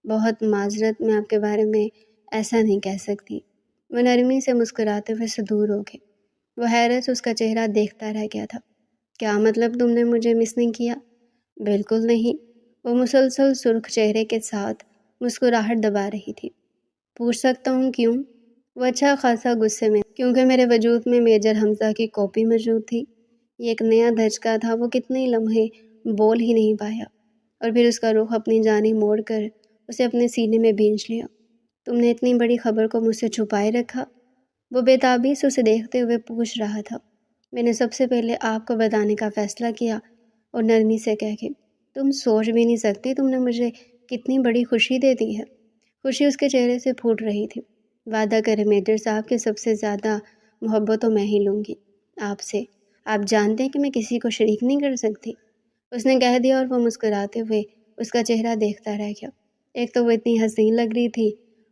بہت معذرت، میں آپ کے بارے میں ایسا نہیں کہہ سکتی۔ وہ نرمی سے مسکراتے ہوئے سے دور ہو گئے۔ وہ حیرت سے اس کا چہرہ دیکھتا رہ گیا تھا۔ کیا مطلب تم نے مجھے مس نہیں کیا؟ بالکل نہیں۔ وہ مسلسل سرخ چہرے کے ساتھ مسکراہٹ دبا رہی تھی۔ پوچھ سکتا ہوں کیوں؟ وہ اچھا خاصا غصے میں، کیونکہ میرے وجود میں میجر حمزہ کی کاپی موجود تھی۔ یہ ایک نیا دھچکا تھا، وہ کتنے لمحے بول ہی نہیں پایا، اور پھر اس کا رخ اپنی جانب موڑ کر اسے اپنے سینے میں بھینچ لیا۔ تم نے اتنی بڑی خبر کو مجھ سے چھپائے رکھا؟ وہ بے تابی سے اسے دیکھتے ہوئے پوچھ رہا تھا۔ میں نے سب سے پہلے آپ کو بتانے کا فیصلہ کیا، اور نرمی سے کہہ کے، تم سوچ بھی نہیں سکتی تم نے مجھے کتنی بڑی خوشی دے دی ہے۔ خوشی اس کے چہرے سے پھوٹ رہی تھی۔ وعدہ کرے میجر صاحب کہ سب سے زیادہ محبت تو میں ہی لوں گی آپ سے۔ آپ جانتے ہیں کہ میں کسی کو شریک نہیں کر سکتی، اس نے کہہ دیا، اور وہ مسکراتے ہوئے اس کا چہرہ دیکھتا رہ گیا۔ ایک تو وہ اتنی حسین لگ رہی تھی،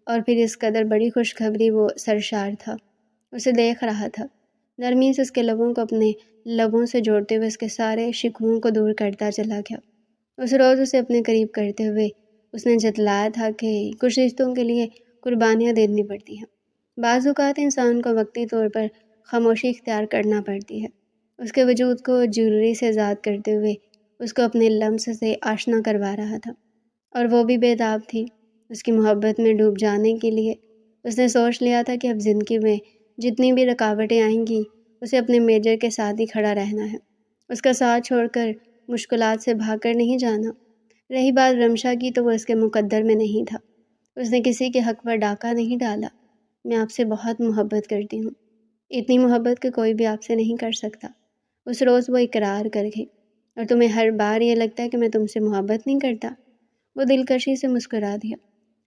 اور پھر اس قدر بڑی خوشخبری، وہ سرشار تھا، اسے دیکھ رہا تھا۔ نرمی سے اس کے لبوں کو اپنے لبوں سے جوڑتے ہوئے اس کے سارے شکووں کو دور کرتا چلا گیا۔ اس روز اسے اپنے قریب کرتے ہوئے اس نے جتلایا تھا کہ کچھ رشتوں کے لیے قربانیاں دینی پڑتی ہیں۔ بعض اوقات انسان کو وقتی طور پر خاموشی اختیار کرنا پڑتی ہے۔ اس کے وجود کو جیولری سے آزاد کرتے ہوئے اس کو اپنے لمس سے آشنا کروا رہا تھا، اور وہ بھی بے تاب تھی اس کی محبت میں ڈوب جانے کے لیے۔ اس نے سوچ لیا تھا کہ اب زندگی میں جتنی بھی رکاوٹیں آئیں گی، اسے اپنے میجر کے ساتھ ہی کھڑا رہنا ہے، اس کا ساتھ چھوڑ کر مشکلات سے بھاگ کر نہیں جانا۔ رہی بات رمشا کی، تو وہ اس کے مقدر میں نہیں تھا، اس نے کسی کے حق پر ڈاکہ نہیں ڈالا۔ میں آپ سے بہت محبت کرتی ہوں، اتنی محبت کہ کوئی بھی آپ سے نہیں کر سکتا۔ اس روز وہ اقرار کر گئی۔ اور تمہیں ہر بار یہ لگتا ہے کہ میں تم سے محبت نہیں کرتا؟ وہ دلکشی سے مسکرا دیا۔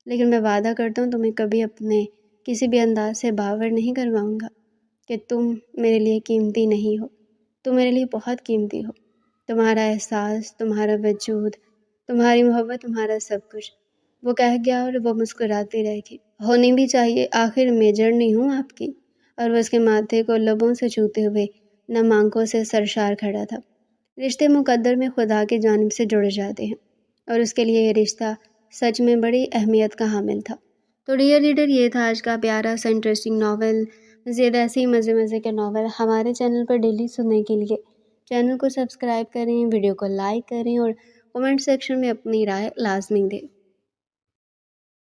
لیکن میں وعدہ کرتا ہوں تمہیں کبھی اپنے کسی بھی انداز سے باور نہیں کرواؤں گا کہ تم میرے لیے قیمتی نہیں ہو۔ تم میرے لیے بہت قیمتی ہو۔ تمہارا احساس، تمہارا وجود، تمہاری محبت، تمہارا سب کچھ۔ وہ کہہ گیا اور وہ مسکراتی رہ گئی۔ ہونی بھی چاہیے، آخر میجر نہیں ہوں آپ کی۔ اور وہ اس کے ماتھے کو لبوں سے چھوتے ہوئے نم آنکھوں سے سرشار کھڑا تھا۔ رشتے مقدر میں خدا کی جانب سے جڑ جاتے ہیں، اور اس کے لیے یہ رشتہ سچ میں بڑی اہمیت کا حامل تھا۔ تو ڈیئر ریڈر، یہ تھا آج کا پیارا سا انٹرسٹنگ ناول۔ مزید ایسے ہی مزے کے ناول ہمارے چینل پر ڈیلی سننے کے لیے چینل کو سبسکرائب کریں، ویڈیو کو لائک کریں، اور کمنٹ سیکشن میں اپنی رائے لازمی دیں۔